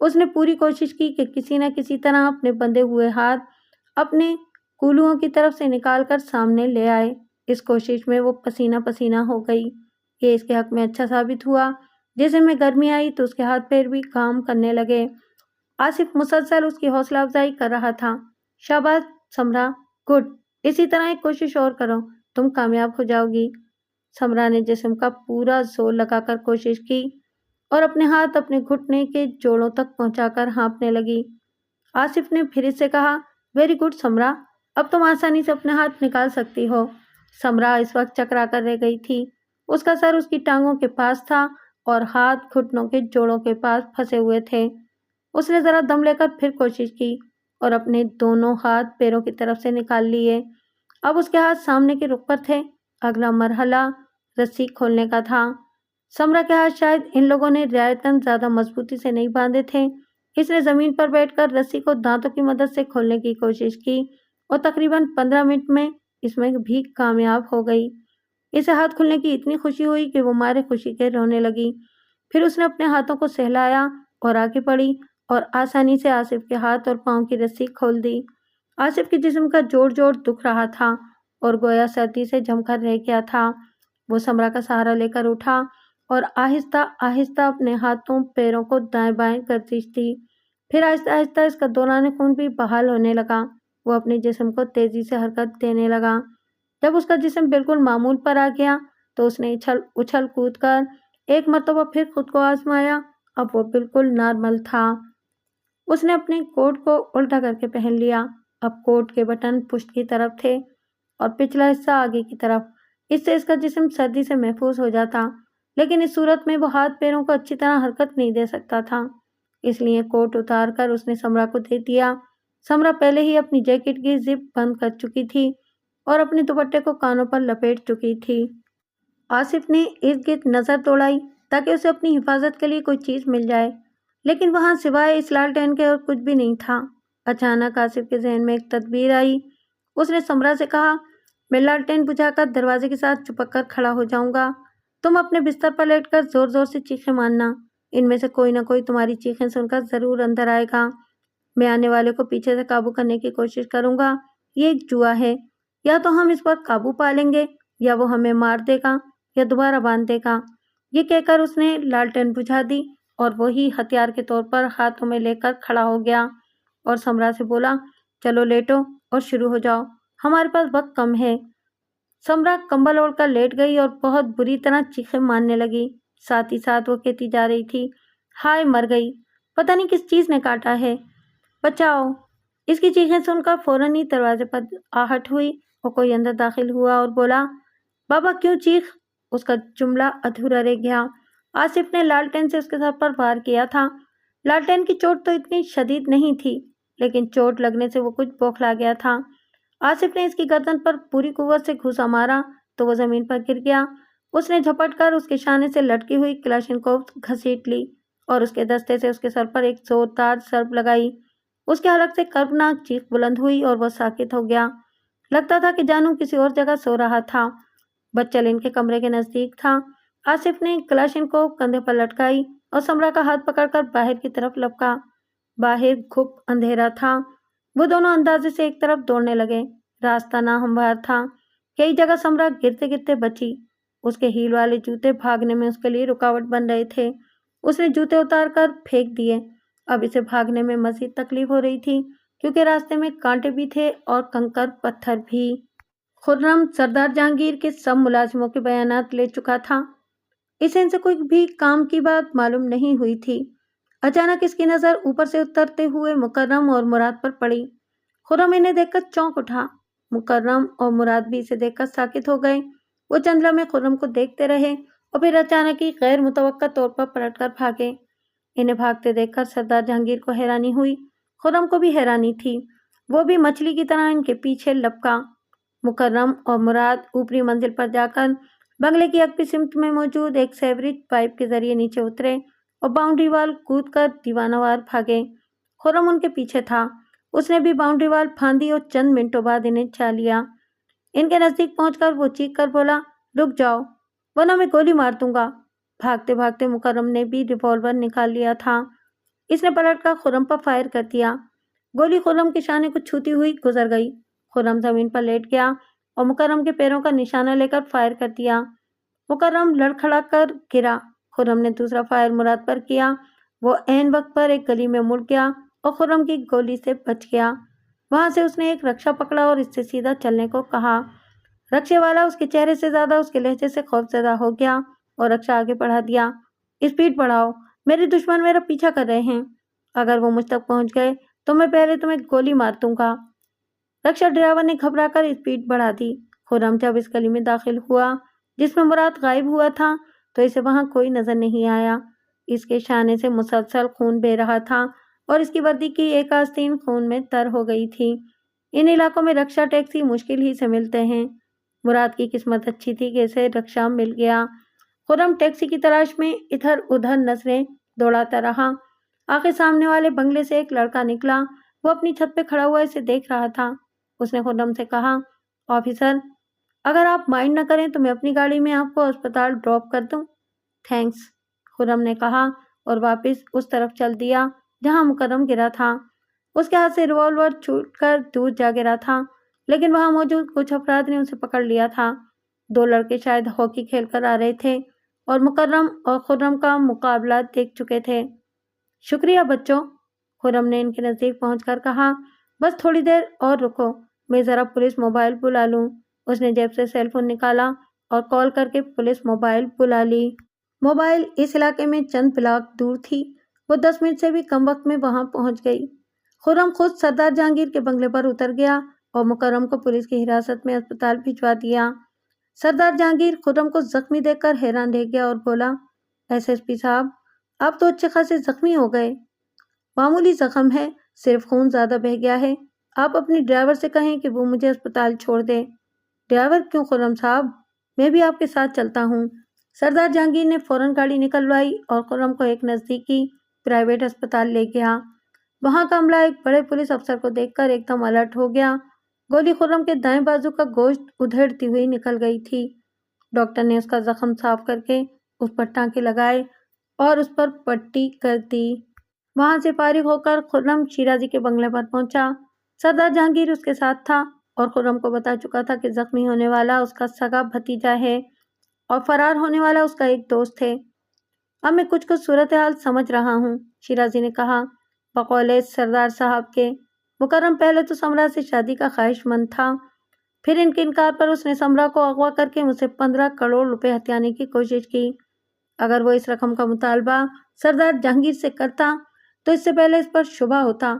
اس نے پوری کوشش کی کہ کسی نہ کسی طرح اپنے بندھے ہوئے ہاتھ اپنے کولوؤں کی طرف سے نکال کر سامنے لے آئے۔ اس کوشش میں وہ پسینہ پسینہ ہو گئی۔ یہ اس کے حق میں اچھا ثابت ہوا۔ جسم میں گرمی آئی تو اس کے ہاتھ پیر بھی کام کرنے لگے۔ آصف مسلسل اس کی حوصلہ افزائی کر رہا تھا۔ شاباش سمرا، گڈ، اسی طرح ایک کوشش اور کرو، تم کامیاب ہو جاؤ گی۔ سمرا نے جسم کا پورا زور لگا کر کوشش کی اور اپنے ہاتھ اپنے گھٹنے کے جوڑوں تک پہنچا کر ہانپنے لگی۔ آصف نے پھر اس سے کہا، ویری گڈ سمرا، اب تم آسانی سے اپنے ہاتھ نکال سکتی ہو۔ سمرا اس وقت چکرا کر رہ گئی تھی۔ اس کا سر اس کی ٹانگوں کے پاس تھا اور ہاتھ گھٹنوں کے جوڑوں کے پاس پھنسے ہوئے تھے۔ اس نے ذرا دم لے کر پھر کوشش کی اور اپنے دونوں ہاتھ پیروں کی طرف سے نکال لیے۔ اب اس کے ہاتھ سامنے کے رخ پر تھے۔ اگلا مرحلہ رسی کھولنے کا تھا۔ سمرا کے ہاتھ شاید ان لوگوں نے رعایتاً زیادہ مضبوطی سے نہیں باندھے تھے۔ اس نے زمین پر بیٹھ کر رسی کو دانتوں کی مدد سے کھولنے کی کوشش کی اور تقریباً 15 منٹ میں اس میں بھی کامیاب ہو گئی۔ اسے ہاتھ کھلنے کی اتنی خوشی ہوئی کہ وہ مارے خوشی کے رونے لگی۔ پھر اس نے اپنے ہاتھوں کو سہلایا اور آگے بڑھی اور آسانی سے آصف کے ہاتھ اور پاؤں کی رسی کھول دی۔ آصف کے جسم کا جوڑ جوڑ دکھ رہا تھا اور گویا سردی سے جم کر رہ گیا تھا۔ وہ سمرا کا سہارا لے کر اٹھا اور آہستہ آہستہ اپنے ہاتھوں پیروں کو دائیں بائیں گردش دی۔ پھر آہستہ آہستہ اس کا دوران خون بھی بحال ہونے لگا۔ وہ اپنے جسم کو تیزی سے حرکت دینے لگا۔ جب اس کا جسم بالکل معمول پر آ گیا تو اس نے اچھل کود کر ایک مرتبہ پھر خود کو آزمایا۔ اب وہ بالکل نارمل تھا۔ اس نے اپنے کوٹ کو الٹا کر کے پہن لیا۔ اب کوٹ کے بٹن پشت کی طرف تھے اور پچھلا حصہ آگے کی طرف۔ اس سے اس کا جسم سردی سے محفوظ ہو جاتا، لیکن اس صورت میں وہ ہاتھ پیروں کو اچھی طرح حرکت نہیں دے سکتا تھا۔ اس لیے کوٹ اتار کر اس نے سمرا کو دے دیا۔ سمرا پہلے ہی اپنی جیکٹ کی زپ بند کر چکی تھی اور اپنے دوپٹے کو کانوں پر لپیٹ چکی تھی۔ آصف نے ارد گرد نظر دوڑائی تاکہ اسے اپنی حفاظت کے لیے کوئی چیز مل جائے، لیکن وہاں سوائے اس لالٹین کے اور کچھ بھی نہیں تھا۔ اچانک آصف کے ذہن میں ایک تدبیر آئی۔ اس نے سمرا سے کہا، میں لالٹین بجھا کر دروازے کے ساتھ چپک کر کھڑا ہو جاؤں گا۔ تم اپنے بستر پر لیٹ کر زور زور سے چیخیں مارنا۔ ان میں سے کوئی نہ کوئی تمہاری چیخیں سن کر ضرور اندر آئے گا۔ میں آنے والے کو پیچھے سے قابو کرنے کی کوشش کروں گا۔ یہ ایک جوا ہے، یا تو ہم اس پر قابو پا لیں گے یا وہ ہمیں مار دے گا یا دوبارہ باندھ دے گا۔ یہ کہہ کر اس نے لالٹین بجھا دی اور وہی ہتھیار کے طور پر ہاتھوں میں لے کر کھڑا ہو گیا اور سمرا سے بولا، چلو لیٹو اور شروع ہو جاؤ، ہمارے پاس وقت کم ہے۔ سمرا کمبل اوڑھ کر لیٹ گئی اور بہت بری طرح چیخیں مارنے لگی۔ ساتھ ہی ساتھ وہ کہتی جا رہی تھی، ہائے مر گئی، پتہ نہیں کس چیز نے کاٹا ہے، بچاؤ۔ اس کی چیخیں سن کر فوراً ہی دروازے پر آہٹ ہوئی اور کوئی اندر داخل ہوا اور بولا، بابا کیوں چیخ؟ اس کا جملہ ادھورا رہ گیا۔ آصف نے لالٹین سے اس کے سر پر وار کیا تھا۔ لالٹین کی چوٹ تو اتنی شدید نہیں تھی، لیکن چوٹ لگنے سے وہ کچھ بوکھلا گیا تھا۔ آصف نے اس کی گردن پر پوری قوت سے گھوسا مارا تو وہ زمین پر گر گیا۔ اس نے جھپٹ کر اس کے شانے سے لٹکی ہوئی کلاشنکوف گھسیٹ لی اور اس کے دستے سے اس کے سر پر ایک زوردار ضرب لگائی۔ اس کے حلق سے کربناک چیخ بلند ہوئی اور وہ ساکت ہو گیا۔ لگتا تھا کہ جانو کسی اور جگہ سو رہا تھا۔ بچل ان کے کمرے کے نزدیک تھا۔ آصف نے کلاشنکوف کندھے پر لٹکائی اور سمرا کا ہاتھ پکڑ کر باہر کی طرف لپکا۔ باہر گھپ اندھیرا تھا۔ وہ دونوں اندازے سے ایک طرف دوڑنے لگے۔ راستہ ناہموار تھا۔ کئی جگہ سمرا گرتے گرتے بچی۔ اس کے ہیل والے جوتے بھاگنے میں اس کے لیے رکاوٹ بن رہے تھے۔ اس نے جوتے اتار کر پھینک دیے۔ اب اسے بھاگنے میں مزید تکلیف ہو رہی تھی کیونکہ راستے میں کانٹے بھی تھے اور کنکر پتھر بھی۔ خرم سردار جہانگیر کے سب ملازموں کے بیانات لے چکا تھا۔ اسے ان سے کوئی بھی کام کی بات معلوم نہیں ہوئی تھی۔ اچانک اس کی نظر اوپر سے اترتے ہوئے مکرم اور مراد پر پڑی۔ خرم انہیں دیکھ کر چونک اٹھا۔ مکرم اور مراد بھی اسے دیکھ کر ساکت ہو گئے۔ وہ چند لمحے خرم کو دیکھتے رہے اور پھر اچانک ہی غیر متوقع طور پر پلٹ کر بھاگے۔ انہیں بھاگتے دیکھ کر سردار جہانگیر کو حیرانی ہوئی۔ خرم کو بھی حیرانی تھی۔ وہ بھی مچھلی کی طرح ان کے پیچھے لپکا۔ مکرم اور مراد اوپری منزل پر جا کر بنگلے کی اگلی سمت میں موجود ایک سیوریج پائپ کے ذریعے نیچے اترے اور باؤنڈری وال کود کر دیوانہ وار بھاگے۔ خرم ان کے پیچھے تھا۔ اس نے بھی باؤنڈری وال پھاندی اور چند منٹوں بعد انہیں چا لیا۔ ان کے نزدیک پہنچ کر وہ چیخ کر بولا، رک جاؤ ورنہ میں گولی مار دوں گا۔ بھاگتے بھاگتے مکرم نے بھی ریوالور نکال لیا تھا۔ اس نے پلٹ کر خرم پر فائر کر دیا۔ گولی خرم کے شانے کو چھوتی ہوئی گزر گئی۔ خرم زمین پر لیٹ گیا اور مکرم کے پیروں کا نشانہ لے کر فائر کر دیا۔ مکرم لڑکھڑا کر گرا۔ خرم نے دوسرا فائر مراد پر کیا۔ وہ عین وقت پر ایک گلی میں مڑ گیا اور خرم کی گولی سے بچ گیا۔ وہاں سے اس نے ایک رکشہ پکڑا اور اس سے سیدھا چلنے کو کہا۔ رکشے والا اس کے چہرے سے زیادہ اس کے لہجے سے خوفزدہ ہو گیا اور رکشہ آگے بڑھا دیا۔ اسپیڈ بڑھاؤ، میرے دشمن میرا پیچھا کر رہے ہیں۔ اگر وہ مجھ تک پہنچ گئے تو میں پہلے تمہیں گولی مار دوں گا۔ رکشہ ڈرائیور نے گھبرا کر اسپیڈ بڑھا دی۔ خرم جب اس گلی میں داخل ہوا جس میں مراد غائب ہوا تھا تو اسے وہاں کوئی نظر نہیں آیا۔ اس کے شانے سے مسلسل خون بہہ رہا تھا اور اس کی وردی کی ایک آستین خون میں تر ہو گئی تھی۔ ان علاقوں میں رکشہ ٹیکسی مشکل ہی سے ملتے ہیں۔ مراد کی قسمت اچھی تھی کہ اسے رکشہ مل گیا۔ خرم ٹیکسی کی تلاش میں ادھر ادھر نظریں دوڑاتا رہا۔ آخر سامنے والے بنگلے سے ایک لڑکا نکلا۔ وہ اپنی چھت پہ کھڑا ہوا اسے دیکھ رہا تھا۔ اس نے خرم سے کہا، آفیسر، اگر آپ مائنڈ نہ کریں تو میں اپنی گاڑی میں آپ کو اسپتال ڈراپ کر دوں۔ تھینکس، خرم نے کہا اور واپس اس طرف چل دیا جہاں مکرم گرا تھا۔ اس کے ہاتھ سے ریوالور چھوٹ کر دور جا گرا تھا، لیکن وہاں موجود کچھ افراد نے اسے پکڑ لیا تھا۔ دو لڑکے شاید ہاکی کھیل کر آ رہے تھے اور مکرم اور خرم کا مقابلہ دیکھ چکے تھے۔ شکریہ بچوں، خرم نے ان کے نزدیک پہنچ کر کہا، بس تھوڑی دیر اور رکو، میں ذرا پولیس موبائل بلا لوں۔ اس نے جیب سے سیل فون نکالا اور کال کر کے پولیس موبائل بلا لی۔ موبائل اس علاقے میں چند بلاک دور تھی۔ وہ 10 منٹ سے بھی کم وقت میں وہاں پہنچ گئی۔ خرم خود سردار جہانگیر کے بنگلے پر اتر گیا اور مکرم کو پولیس کی حراست میں اسپتال بھجوا دیا۔ سردار جہانگیر خرم کو زخمی دیکھ کر حیران رہ گیا اور بولا، ایس ایس پی صاحب، آپ تو اچھے خاصے زخمی ہو گئے۔ معمولی زخم ہے، صرف خون زیادہ بہہ گیا ہے۔ آپ اپنی ڈرائیور سے کہیں کہ وہ مجھے اسپتال چھوڑ دے۔ ڈرائیور کیوں خرم صاحب، میں بھی آپ کے ساتھ چلتا ہوں۔ سردار جہانگیر نے فوراً گاڑی نکلوائی اور خرم کو ایک نزدیکی پرائیویٹ اسپتال لے گیا۔ وہاں کا عملہ ایک بڑے پولیس افسر کو دیکھ کر ایک دم الرٹ ہو گیا۔ گولی خرم کے دائیں بازو کا گوشت ادھیڑتی ہوئی نکل گئی تھی۔ ڈاکٹر نے اس کا زخم صاف کر کے اس پر ٹانکے لگائے اور اس پر پٹی کر دی۔ وہاں سے فارغ ہو کر خرم شیرازی کے بنگلے پر پہنچا۔ سردار جہانگیر اس کے ساتھ تھا اور خرم کو بتا چکا تھا کہ زخمی ہونے والا اس کا سگا بھتیجا ہے اور فرار ہونے والا اس کا ایک دوست ہے۔ اب میں کچھ صورتحال سمجھ رہا ہوں، شیرازی نے کہا۔ بقول سردار صاحب کے مکرم پہلے تو سمرا سے شادی کا خواہش مند تھا، پھر ان کے انکار پر اس نے سمرا کو اغوا کر کے مجھ سے 15 کروڑ روپے ہتھیانے کی کوشش کی۔ اگر وہ اس رقم کا مطالبہ سردار جہانگیر سے کرتا تو اس سے پہلے اس پر شبہ ہوتا،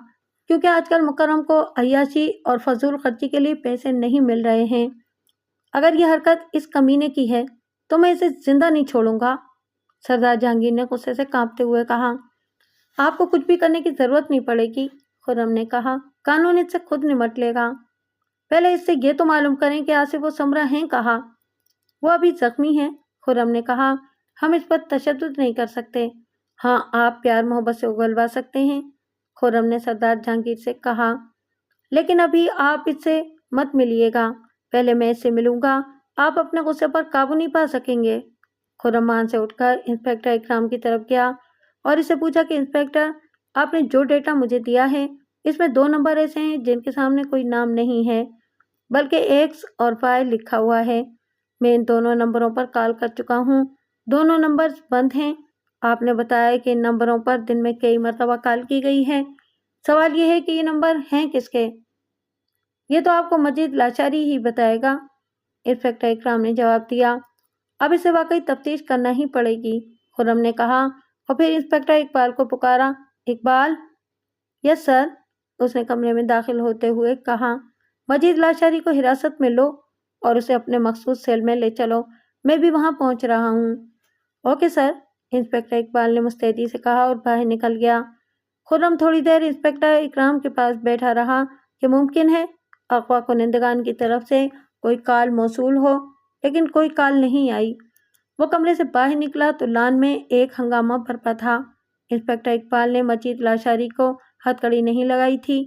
کیونکہ آج کل مکرم کو عیاشی اور فضول خرچی کے لیے پیسے نہیں مل رہے ہیں۔ اگر یہ حرکت اس کمینے کی ہے تو میں اسے زندہ نہیں چھوڑوں گا۔ سردار جہانگیر نے غصے سے کانپتے ہوئے کہا، آپ کو کچھ بھی کرنے کی ضرورت نہیں پڑے گی۔ خرم نے کہا، قانون اس سے خود نمٹ لے گا۔ پہلے اس سے یہ تو معلوم کریں کہ آصف و سمرا ہیں کہاں۔ وہ ابھی زخمی ہیں، خرم نے کہا، ہم اس پر تشدد نہیں کر سکتے۔ ہاں، آپ پیار محبت سے اگلوا سکتے ہیں، خرم نے سردار جہانگیر سے کہا، لیکن ابھی آپ اس سے مت ملیے گا، پہلے میں اس سے ملوں گا، آپ اپنے غصے پر قابو نہیں پا سکیں گے۔ خرم وہاں سے اٹھ کر انسپیکٹر اکرام کی طرف گیا اور اسے پوچھا کہ انسپیکٹر، آپ نے جو ڈیٹا مجھے دیا ہے اس میں 2 نمبر ایسے ہیں جن کے سامنے کوئی نام نہیں ہے بلکہ ایکس اور وائی لکھا ہوا ہے۔ میں ان دونوں نمبروں پر کال کر چکا ہوں، دونوں نمبرز بند ہیں۔ آپ نے بتایا کہ ان نمبروں پر دن میں کئی مرتبہ کال کی گئی ہے۔ سوال یہ ہے کہ یہ نمبر ہیں کس کے؟ یہ تو آپ کو مجید لاشاری ہی بتائے گا، انسپیکٹر اکرام نے جواب دیا۔ اب اسے واقعی تفتیش کرنا ہی پڑے گی، خرم نے کہا اور پھر انسپیکٹر اقبال کو پکارا۔ اقبال؟ یس سر، اس نے کمرے میں داخل ہوتے ہوئے کہا، مجید لاشاری کو حراست میں لو اور اسے اپنے مخصوص سیل میں لے چلو، میں بھی وہاں پہنچ رہا ہوں۔ اوکے سر، انسپیکٹر اقبال نے مستعدی سے کہا اور باہر نکل گیا۔ خرم تھوڑی دیر انسپیکٹر اکرام کے پاس بیٹھا رہا کہ ممکن ہے اغوا کنندگان کی طرف سے کوئی کال موصول ہو، لیکن کوئی کال نہیں آئی۔ وہ کمرے سے باہر نکلا تو لان میں ایک ہنگامہ برپا تھا۔ انسپیکٹر اقبال نے مجید لاشاری کو ہتھکڑی نہیں لگائی تھی،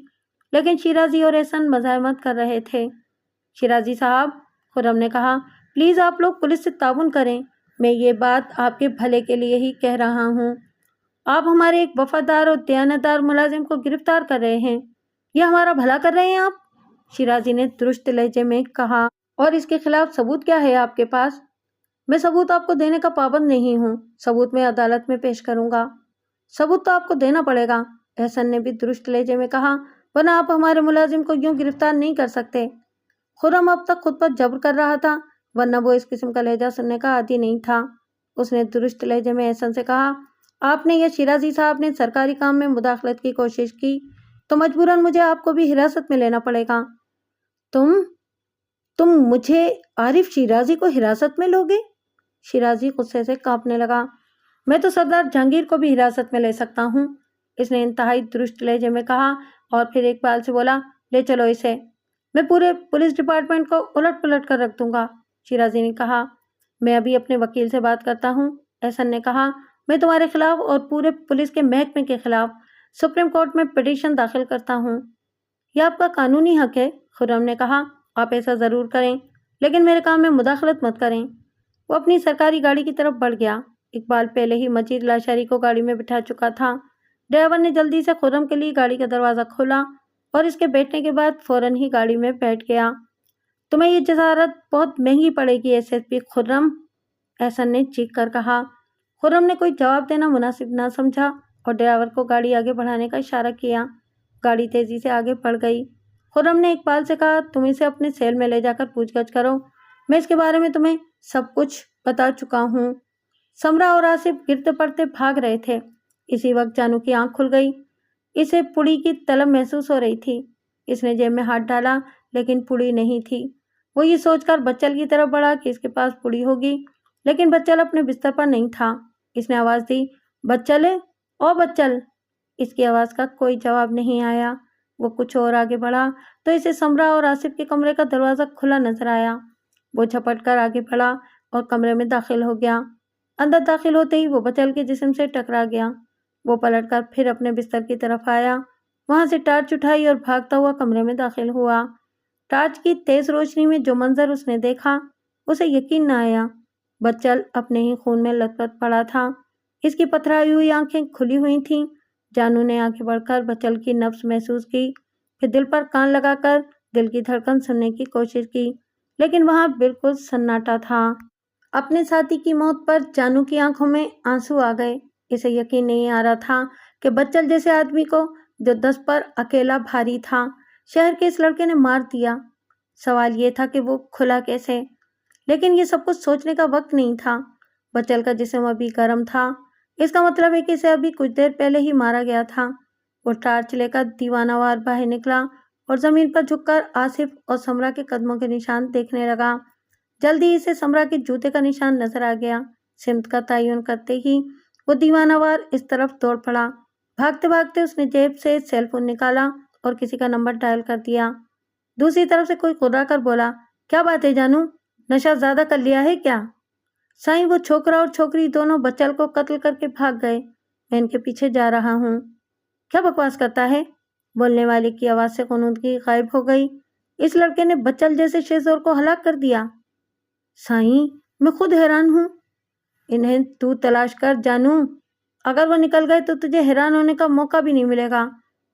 لیکن شیرازی اور احسن مزاحمت کر رہے تھے۔ شیرازی صاحب، خرم نے کہا، پلیز آپ لوگ پولیس سے تعاون کریں، میں یہ بات آپ کے بھلے کے لیے ہی کہہ رہا ہوں۔ آپ ہمارے ایک وفادار اور دیانتدار ملازم کو گرفتار کر رہے ہیں، یہ ہمارا بھلا کر رہے ہیں آپ؟ شیرازی نے درست لہجے میں کہا۔ اور اس کے خلاف ثبوت کیا ہے آپ کے پاس؟ میں ثبوت آپ کو دینے کا پابند نہیں ہوں، ثبوت میں عدالت میں پیش کروں گا۔ ثبوت تو آپ کو دینا پڑے گا، احسن نے بھی درست لہجے میں کہا، ورنہ آپ ہمارے ملازم کو یوں گرفتار نہیں کر سکتے۔ خرم اب تک خود پر جبر کر رہا تھا، ورنہ وہ اس قسم کا لہجہ سننے کا عادی نہیں تھا۔ اس نے درست لہجے میں احسن سے کہا، آپ نے یا شیرازی صاحب نے سرکاری کام میں مداخلت کی کوشش کی تو مجبوراً مجھے آپ کو بھی حراست میں لینا پڑے گا۔ تم مجھے عارف شیرازی کو حراست میں لوگے؟ شیرازی غصے سے کانپنے لگا۔ میں تو سردار جہانگیر کو بھی حراست میں لے سکتا ہوں، اس نے انتہائی درست لہجے میں کہا، اور پھر اقبال سے بولا، لے چلو اسے، میں پورے پولیس ڈپارٹمنٹ کو الٹ پلٹ کر رکھ دوں گا۔ شیرازی نے کہا، میں ابھی اپنے وکیل سے بات کرتا ہوں، احسن نے کہا، میں تمہارے خلاف اور پورے پولیس کے محکمے کے خلاف سپریم کورٹ میں پٹیشن داخل کرتا ہوں۔ یہ آپ کا قانونی حق ہے، خرم نے کہا، آپ ایسا ضرور کریں، لیکن میرے کام میں مداخلت مت کریں۔ وہ اپنی سرکاری گاڑی کی طرف بڑھ گیا۔ اقبال پہلے ہی مجید لاشاری کو گاڑی میں بٹھا چکا تھا۔ ڈرائیور نے جلدی سے خرم کے لیے گاڑی کا دروازہ کھولا اور اس کے بیٹھنے کے بعد فوراً ہی گاڑی میں بیٹھ گیا۔ تمہیں یہ جسارت بہت مہنگی پڑے گی ایس ایس پی خرم، احسن نے چیخ کر کہا۔ خرم نے کوئی جواب دینا مناسب نہ سمجھا اور ڈرائیور کو گاڑی آگے بڑھانے کا اشارہ کیا۔ گاڑی تیزی سے آگے بڑھ گئی۔ خرم نے اقبال سے کہا، تم اسے اپنے سیل میں لے جا کر پوچھ گچھ کرو، میں اس کے بارے میں تمہیں سب کچھ بتا چکا ہوں۔ سمرا اور آصف گرتے پڑتے بھاگ رہے تھے۔ اسی وقت جانو کی آنکھ کھل گئی۔ اسے پڑی کی طلب محسوس ہو رہی تھی۔ اس نے جیب میں ہاتھ ڈالا لیکن پڑی نہیں تھی۔ وہ یہ سوچ کر بچل کی طرف بڑھا کہ اس کے پاس پڑی ہوگی، لیکن بچل اپنے بستر پر نہیں تھا۔ اس نے آواز دی، بچل ہے، او بچل! اس کی آواز کا کوئی جواب نہیں آیا۔ وہ کچھ اور آگے بڑھا تو اسے سمرا اور آصف کے کمرے کا دروازہ کھلا نظر آیا۔ وہ جھپٹ کر آگے بڑھا اور کمرے میں داخل ہو گیا۔ اندر داخل ہوتے ہی وہ بچل کے جسم سے ٹکرا گیا۔ وہ پلٹ کر پھر اپنے بستر کی طرف آیا، وہاں سے ٹارچ اٹھائی اور بھاگتا ہوا کمرے میں داخل ہوا۔ ٹارچ کی تیز روشنی میں جو منظر اس نے دیکھا اسے یقین نہ آیا۔ بچل اپنے ہی خون میں لت پت پڑا تھا، اس کی پتھرائی ہوئی آنکھیں کھلی ہوئی تھیں۔ جانو نے آگے بڑھ کر بچل کی نبض محسوس کی، پھر دل پر کان لگا کر دل کی دھڑکن سننے کی کوشش کی، لیکن وہاں بالکل سناٹا تھا۔ اپنے ساتھی کی موت پر جانو کی آنکھوں میں آنسو آ گئے۔ اسے یقین نہیں آ رہا تھا کہ بچل جیسے آدمی کو، جو 10 پر اکیلا بھاری تھا، شہر کے اس لڑکے نے مار دیا۔ سوال یہ تھا کہ وہ کھلا کیسے؟ لیکن یہ سب کچھ سوچنے کا وقت نہیں تھا۔ بچل کا جسم ابھی گرم تھا، اس کا مطلب ہے کہ اسے ابھی کچھ دیر پہلے ہی مارا گیا تھا۔ وہ ٹارچ لے کر دیوانہ وار باہر نکلا اور زمین پر جھک کر آصف اور سمرا کے قدموں کے نشان دیکھنے لگا۔ جلدی اسے سمرا کے جوتے کا نشان نظر آ گیا۔ سمت کا تعین کرتے ہی وہ دیوانہ وار اس طرف دوڑ پڑا۔ بھاگتے بھاگتے اس نے جیب سے سیل فون نکالا اور کسی کا نمبر ڈائل کر دیا۔ دوسری طرف سے کوئی کرا کر بولا، کیا بات ہے جانو، نشہ زیادہ کر لیا ہے کیا؟ سائیں، وہ چھوکرا اور چھوکری دونوں بچل کو قتل کر کے بھاگ گئے، میں ان کے پیچھے جا رہا ہوں۔ کیا بکواس کرتا ہے؟ بولنے والے کی آواز سے غنودگی غائب ہو گئی۔ اس لڑکے نے بچل جیسے شیزور کو ہلاک کر دیا۔ سائیں، میں خود حیران ہوں۔ انہیں تو تلاش کر جانو، اگر وہ نکل گئے تو تجھے حیران ہونے کا موقع بھی نہیں ملے گا۔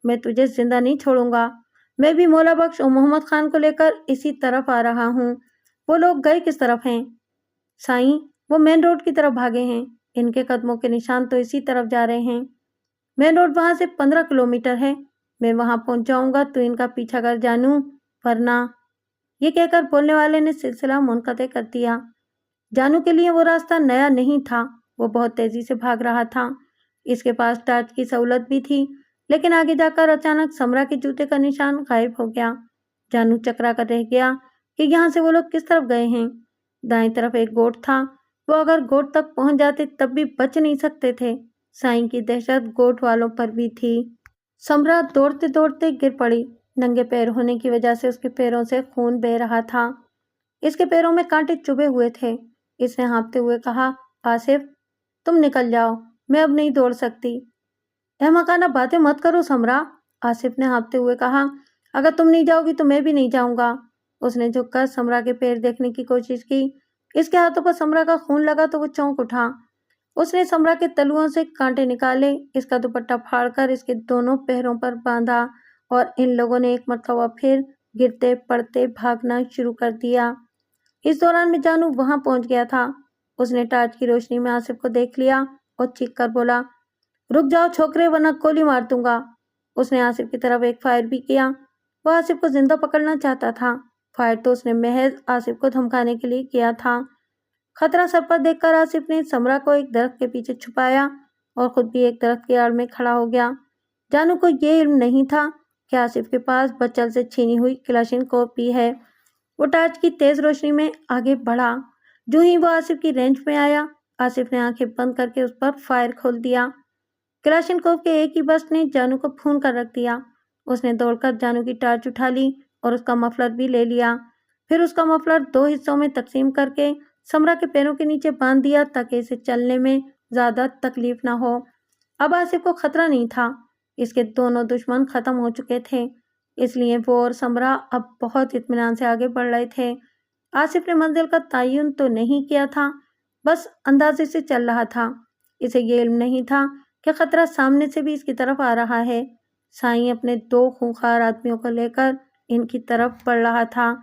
میں تجھے زندہ نہیں چھوڑوں گا۔ میں بھی مولا بخش اور محمد خان کو لے کر اسی طرف آ رہا ہوں۔ وہ لوگ گئے کس طرف ہیں؟ سائیں، وہ مین روڈ کی طرف بھاگے ہیں، ان کے قدموں کے نشان تو اسی طرف جا رہے ہیں۔ مین روڈ وہاں سے 15 کلومیٹر ہے، میں وہاں پہنچ جاؤں گا تو ان کا پیچھا کر جانو، ورنہ… یہ کہہ کر بولنے والے نے سلسلہ منقطع کر دیا۔ جانو کے لیے وہ راستہ نیا نہیں تھا، وہ بہت تیزی سے بھاگ رہا تھا۔ اس کے پاس ٹارچ کی سہولت بھی تھی، لیکن آگے جا کر اچانک سمرا کے جوتے کا نشان غائب ہو گیا۔ جانو چکرا کر رہ گیا کہ یہاں سے وہ لوگ کس طرف گئے ہیں۔ دائیں طرف ایک گوٹ تھا، وہ اگر گوٹ تک پہنچ جاتے تب بھی بچ نہیں سکتے تھے۔ سائیں کی دہشت گوٹ والوں پر بھی تھی۔ سمرا دوڑتے دوڑتے گر پڑی۔ ننگے پیر ہونے کی وجہ سے اس کے پیروں سے خون بہہ رہا تھا، اس کے پیروں میں کانٹے چبھے ہوئے تھے۔ اس نے ہانپتے ہوئے کہا، آصف، تم نکل جاؤ، میں اب نہیں دوڑ سکتی۔ احمقانہ باتیں مت کرو سمرا، آصف نے ہانپتے ہوئے کہا، اگر تم نہیں جاؤ گی تو میں بھی نہیں جاؤں گا۔ اس نے جھک کر سمرا کے پیر دیکھنے کی کوشش کی۔ اس کے ہاتھوں پر سمرا کا خون لگا تو وہ چونک اٹھا۔ اس نے سمرا کے تلوؤں سے کانٹے نکالے، اس کا دوپٹہ پھاڑ کر اس کے دونوں پیروں پر باندھا اور ان لوگوں نے ایک مرتبہ پھر گرتے پڑتے بھاگنا شروع کر دیا۔ اس دوران میں جانو وہاں پہنچ گیا تھا۔ اس نے ٹارچ کی روشنی میں آصف کو دیکھ لیا اور چیخ کر بولا، رک جاؤ چھوکرے ورنہ گولی مار دوں گا۔ اس نے آصف کی طرف ایک فائر بھی کیا۔ وہ آصف کو زندہ پکڑنا چاہتا تھا۔ فائر تو اس نے محض آصف کو دھمکانے کے لیے کیا تھا۔ خطرہ سر پر دیکھ کر آصف نے سمرا کو ایک درخت کے پیچھے چھپایا اور خود بھی ایک درخت کی آڑ میں کھڑا ہو گیا۔ جانو کو یہ علم نہیں تھا کہ آصف کے پاس بچل سے چھینی ہوئی کلاشنکوف بھی ہے۔ وہ ٹارچ کی تیز روشنی میں آگے بڑھا۔ جو ہی وہ آصف کی رینج میں آیا، آصف نے آنکھیں بند کر کے اس پر فائر کھول دیا۔ کلاشنکوف کے ایک ہی برسٹ نے جانو کو پھون کر رکھ دیا۔ اس نے دوڑ کر جانو کی ٹارچ اٹھا لی اور اس کا مفلر بھی لے لیا۔ پھر اس کا مفلر 2 حصوں میں تقسیم کر کے سمرا کے پیروں کے نیچے باندھ دیا تاکہ اسے چلنے میں زیادہ تکلیف نہ ہو۔ اب آصف کو خطرہ نہیں تھا، اس کے دونوں دشمن ختم ہو چکے تھے، اس لیے وہ اور سمرا اب بہت اطمینان سے آگے بڑھ رہے تھے۔ آصف نے منزل کا تعین تو نہیں کیا تھا، بس اندازے سے چل رہا تھا۔ اسے یہ علم نہیں تھا کہ خطرہ سامنے سے بھی اس کی طرف آ رہا ہے۔ سائیں اپنے 2 خونخوار آدمیوں کو لے کر ان کی طرف بڑھ رہا تھا۔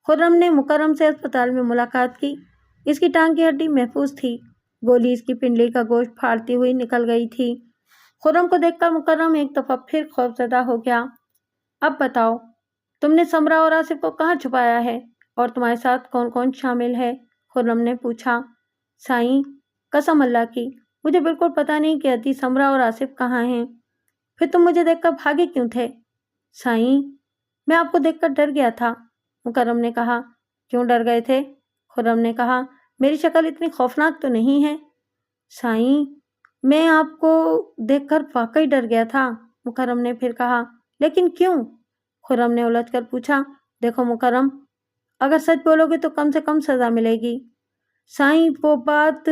خرم نے مکرم سے اسپتال میں ملاقات کی۔ اس کی ٹانگ کی ہڈی محفوظ تھی، گولی اس کی پنڈلی کا گوشت پھاڑتی ہوئی نکل گئی تھی۔ خرم کو دیکھ کر مکرم ایک دفعہ پھر خوفزدہ ہو گیا۔ اب بتاؤ، تم نے سمرا اور آصف کو کہاں چھپایا ہے اور تمہارے ساتھ کون کون شامل ہے؟ خرم نے پوچھا۔ سائیں، قسم اللہ کی مجھے بالکل پتہ نہیں کہ ادی سمرا اور آصف کہاں ہیں۔ پھر تم مجھے دیکھ کر بھاگے کیوں تھے؟ سائیں، میں آپ کو دیکھ کر ڈر گیا تھا، مکرم نے کہا۔ کیوں ڈر گئے تھے؟ خرم نے کہا۔ میری شکل اتنی خوفناک تو نہیں ہے؟ سائیں، میں آپ کو دیکھ کر واقعی ڈر گیا تھا، مکرم نے پھر کہا۔ لیکن کیوں؟ خرم نے الجھ کر پوچھا۔ دیکھو مکرم، اگر سچ بولو گے تو کم سے کم سزا ملے گی۔ سائیں، وہ بات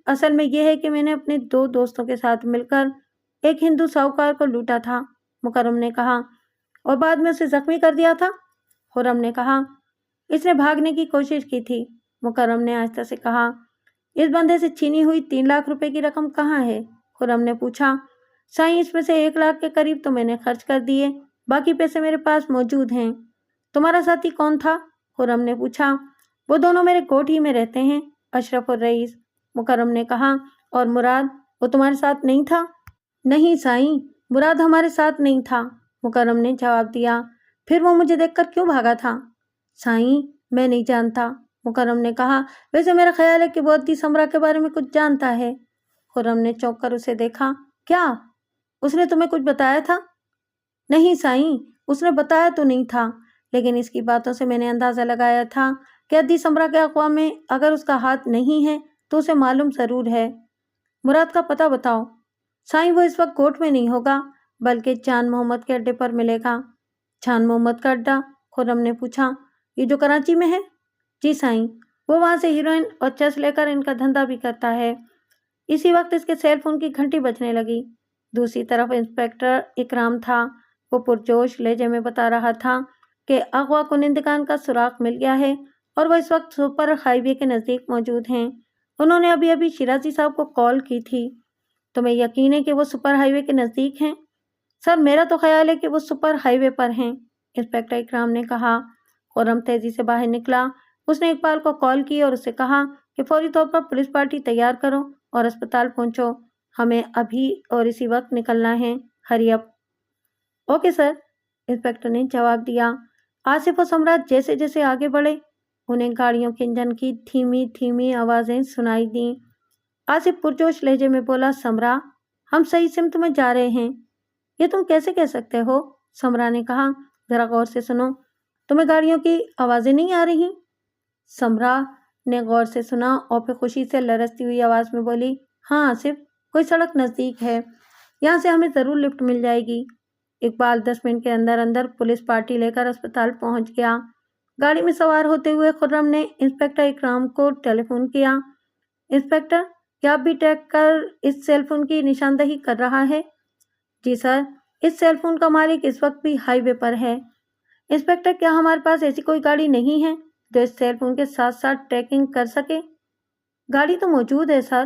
اصل میں یہ ہے کہ میں نے اپنے 2 دوستوں کے ساتھ مل کر ایک ہندو ساہوکار کو لوٹا تھا، مکرم نے کہا۔ اور بعد میں اسے زخمی کر دیا تھا، خرم نے کہا۔ اس نے بھاگنے کی کوشش کی تھی، مکرم نے آہستہ سے کہا۔ اس بندے سے چھینی ہوئی 3 لاکھ روپے کی رقم کہاں ہے؟ خرم نے پوچھا۔ سائیں، اس میں سے 1 لاکھ کے قریب تو میں نے خرچ کر دیے، باقی پیسے میرے پاس موجود ہیں۔ تمہارا ساتھی کون تھا؟ خرم نے پوچھا۔ وہ دونوں میرے کوٹ ہی میں رہتے ہیں، اشرف اور رئیس، مکرم نے کہا۔ اور مراد، وہ تمہارے ساتھ نہیں تھا؟ نہیں سائیں، مراد ہمارے ساتھ نہیں تھا، مکرم نے جواب دیا۔ پھر وہ مجھے دیکھ کر کیوں بھاگا تھا؟ سائیں، میں نہیں جانتا، مکرم نے کہا۔ ویسے میرا خیال ہے کہ وہ ادی سمرا کے بارے میں کچھ جانتا ہے۔ خرم نے چونک کر اسے دیکھا۔ کیا؟ اس نے تمہیں کچھ بتایا تھا؟ نہیں سائیں، اس نے بتایا تو نہیں تھا، لیکن اس کی باتوں سے میں نے اندازہ لگایا تھا کہ ادی سمرا کے اغوا میں اگر اس کا ہاتھ نہیں ہے تو اسے معلوم ضرور ہے۔ مراد کا پتہ بتاؤ۔ سائیں، وہ اس وقت کوٹ میں نہیں ہوگا بلکہ جان محمد کے اڈے پر ملے گا۔ جان محمد کا اڈا؟ خرم نے پوچھا۔ یہ جو کراچی میں ہے؟ جی سائیں، وہ وہاں سے ہیروئن اور چرس لے کر ان کا دھندا بھی کرتا ہے۔ اسی وقت اس کے سیل فون کی گھنٹی بجنے لگی۔ دوسری طرف انسپکٹر اکرام تھا۔ وہ پرجوش لہجے میں بتا رہا تھا کہ اغوا کنندگان کا سراغ مل گیا ہے اور وہ اس وقت سپر ہائی وے کے نزدیک موجود ہیں۔ انہوں نے ابھی ابھی شیرازی صاحب کو کال کی تھی۔ تمہیں یقین ہے کہ وہ سپر ہائی وے کے نزدیک ہیں؟ سر، میرا تو خیال ہے کہ وہ سپر ہائی وے پر ہیں، انسپکٹر اکرام نے کہا۔ خرم تیزی سے باہر نکلا۔ اس نے اقبال کو کال کی اور اسے کہا کہ فوری طور پر پولیس پارٹی تیار کرو اور اسپتال پہنچو، ہمیں ابھی اور اسی وقت نکلنا ہے، ہری اپ۔ اوکے سر، انسپکٹر نے جواب دیا۔ آصف و سمرا جیسے جیسے آگے بڑھے، انہیں گاڑیوں کے انجن کی دھیمی دھیمی آوازیں سنائی دیں۔ آصف پرجوش لہجے میں بولا، سمرا، ہم صحیح سمت میں جا رہے ہیں۔ یہ تم کیسے کہہ سکتے ہو؟ سمرا نے کہا۔ ذرا غور سے سنو، تمہیں گاڑیوں کی آوازیں نہیں آ رہی؟ سمرا نے غور سے سنا اور پھر خوشی سے لرزتی ہوئی آواز میں بولی، ہاں آصف، کوئی سڑک نزدیک ہے، یہاں سے ہمیں ضرور لفٹ مل جائے گی۔ اقبال 10 منٹ کے اندر اندر پولیس پارٹی لے کر اسپتال پہنچ گیا۔ گاڑی میں سوار ہوتے ہوئے خرم نے انسپکٹر اکرام کو ٹیلی فون کیا۔ انسپکٹر، کیا آپ بھی ٹریک کر اس سیل فون کی نشاندہی کر رہا ہے؟ جی سر، اس سیل فون کا مالک اس وقت بھی ہائی وے پر ہے۔ انسپکٹر، کیا ہمارے پاس ایسی کوئی گاڑی نہیں ہے جو اس سیل فون کے ساتھ ساتھ ٹریکنگ کر سکے؟ گاڑی تو موجود ہے سر،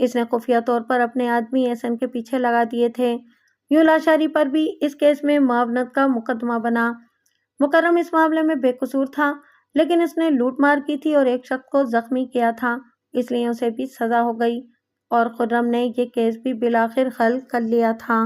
اس نے خفیہ طور پر اپنے آدمی احسن کے پیچھے لگا دیے تھے۔ یوں لاشاری پر بھی اس کیس میں معاونت کا مقدمہ بنا۔ مکرم اس معاملے میں بے قصور تھا، لیکن اس نے لوٹ مار کی تھی اور ایک شخص کو زخمی کیا تھا، اس لیے اسے بھی سزا ہو گئی، اور خرم نے یہ کیس بھی بالآخر حل کر لیا تھا۔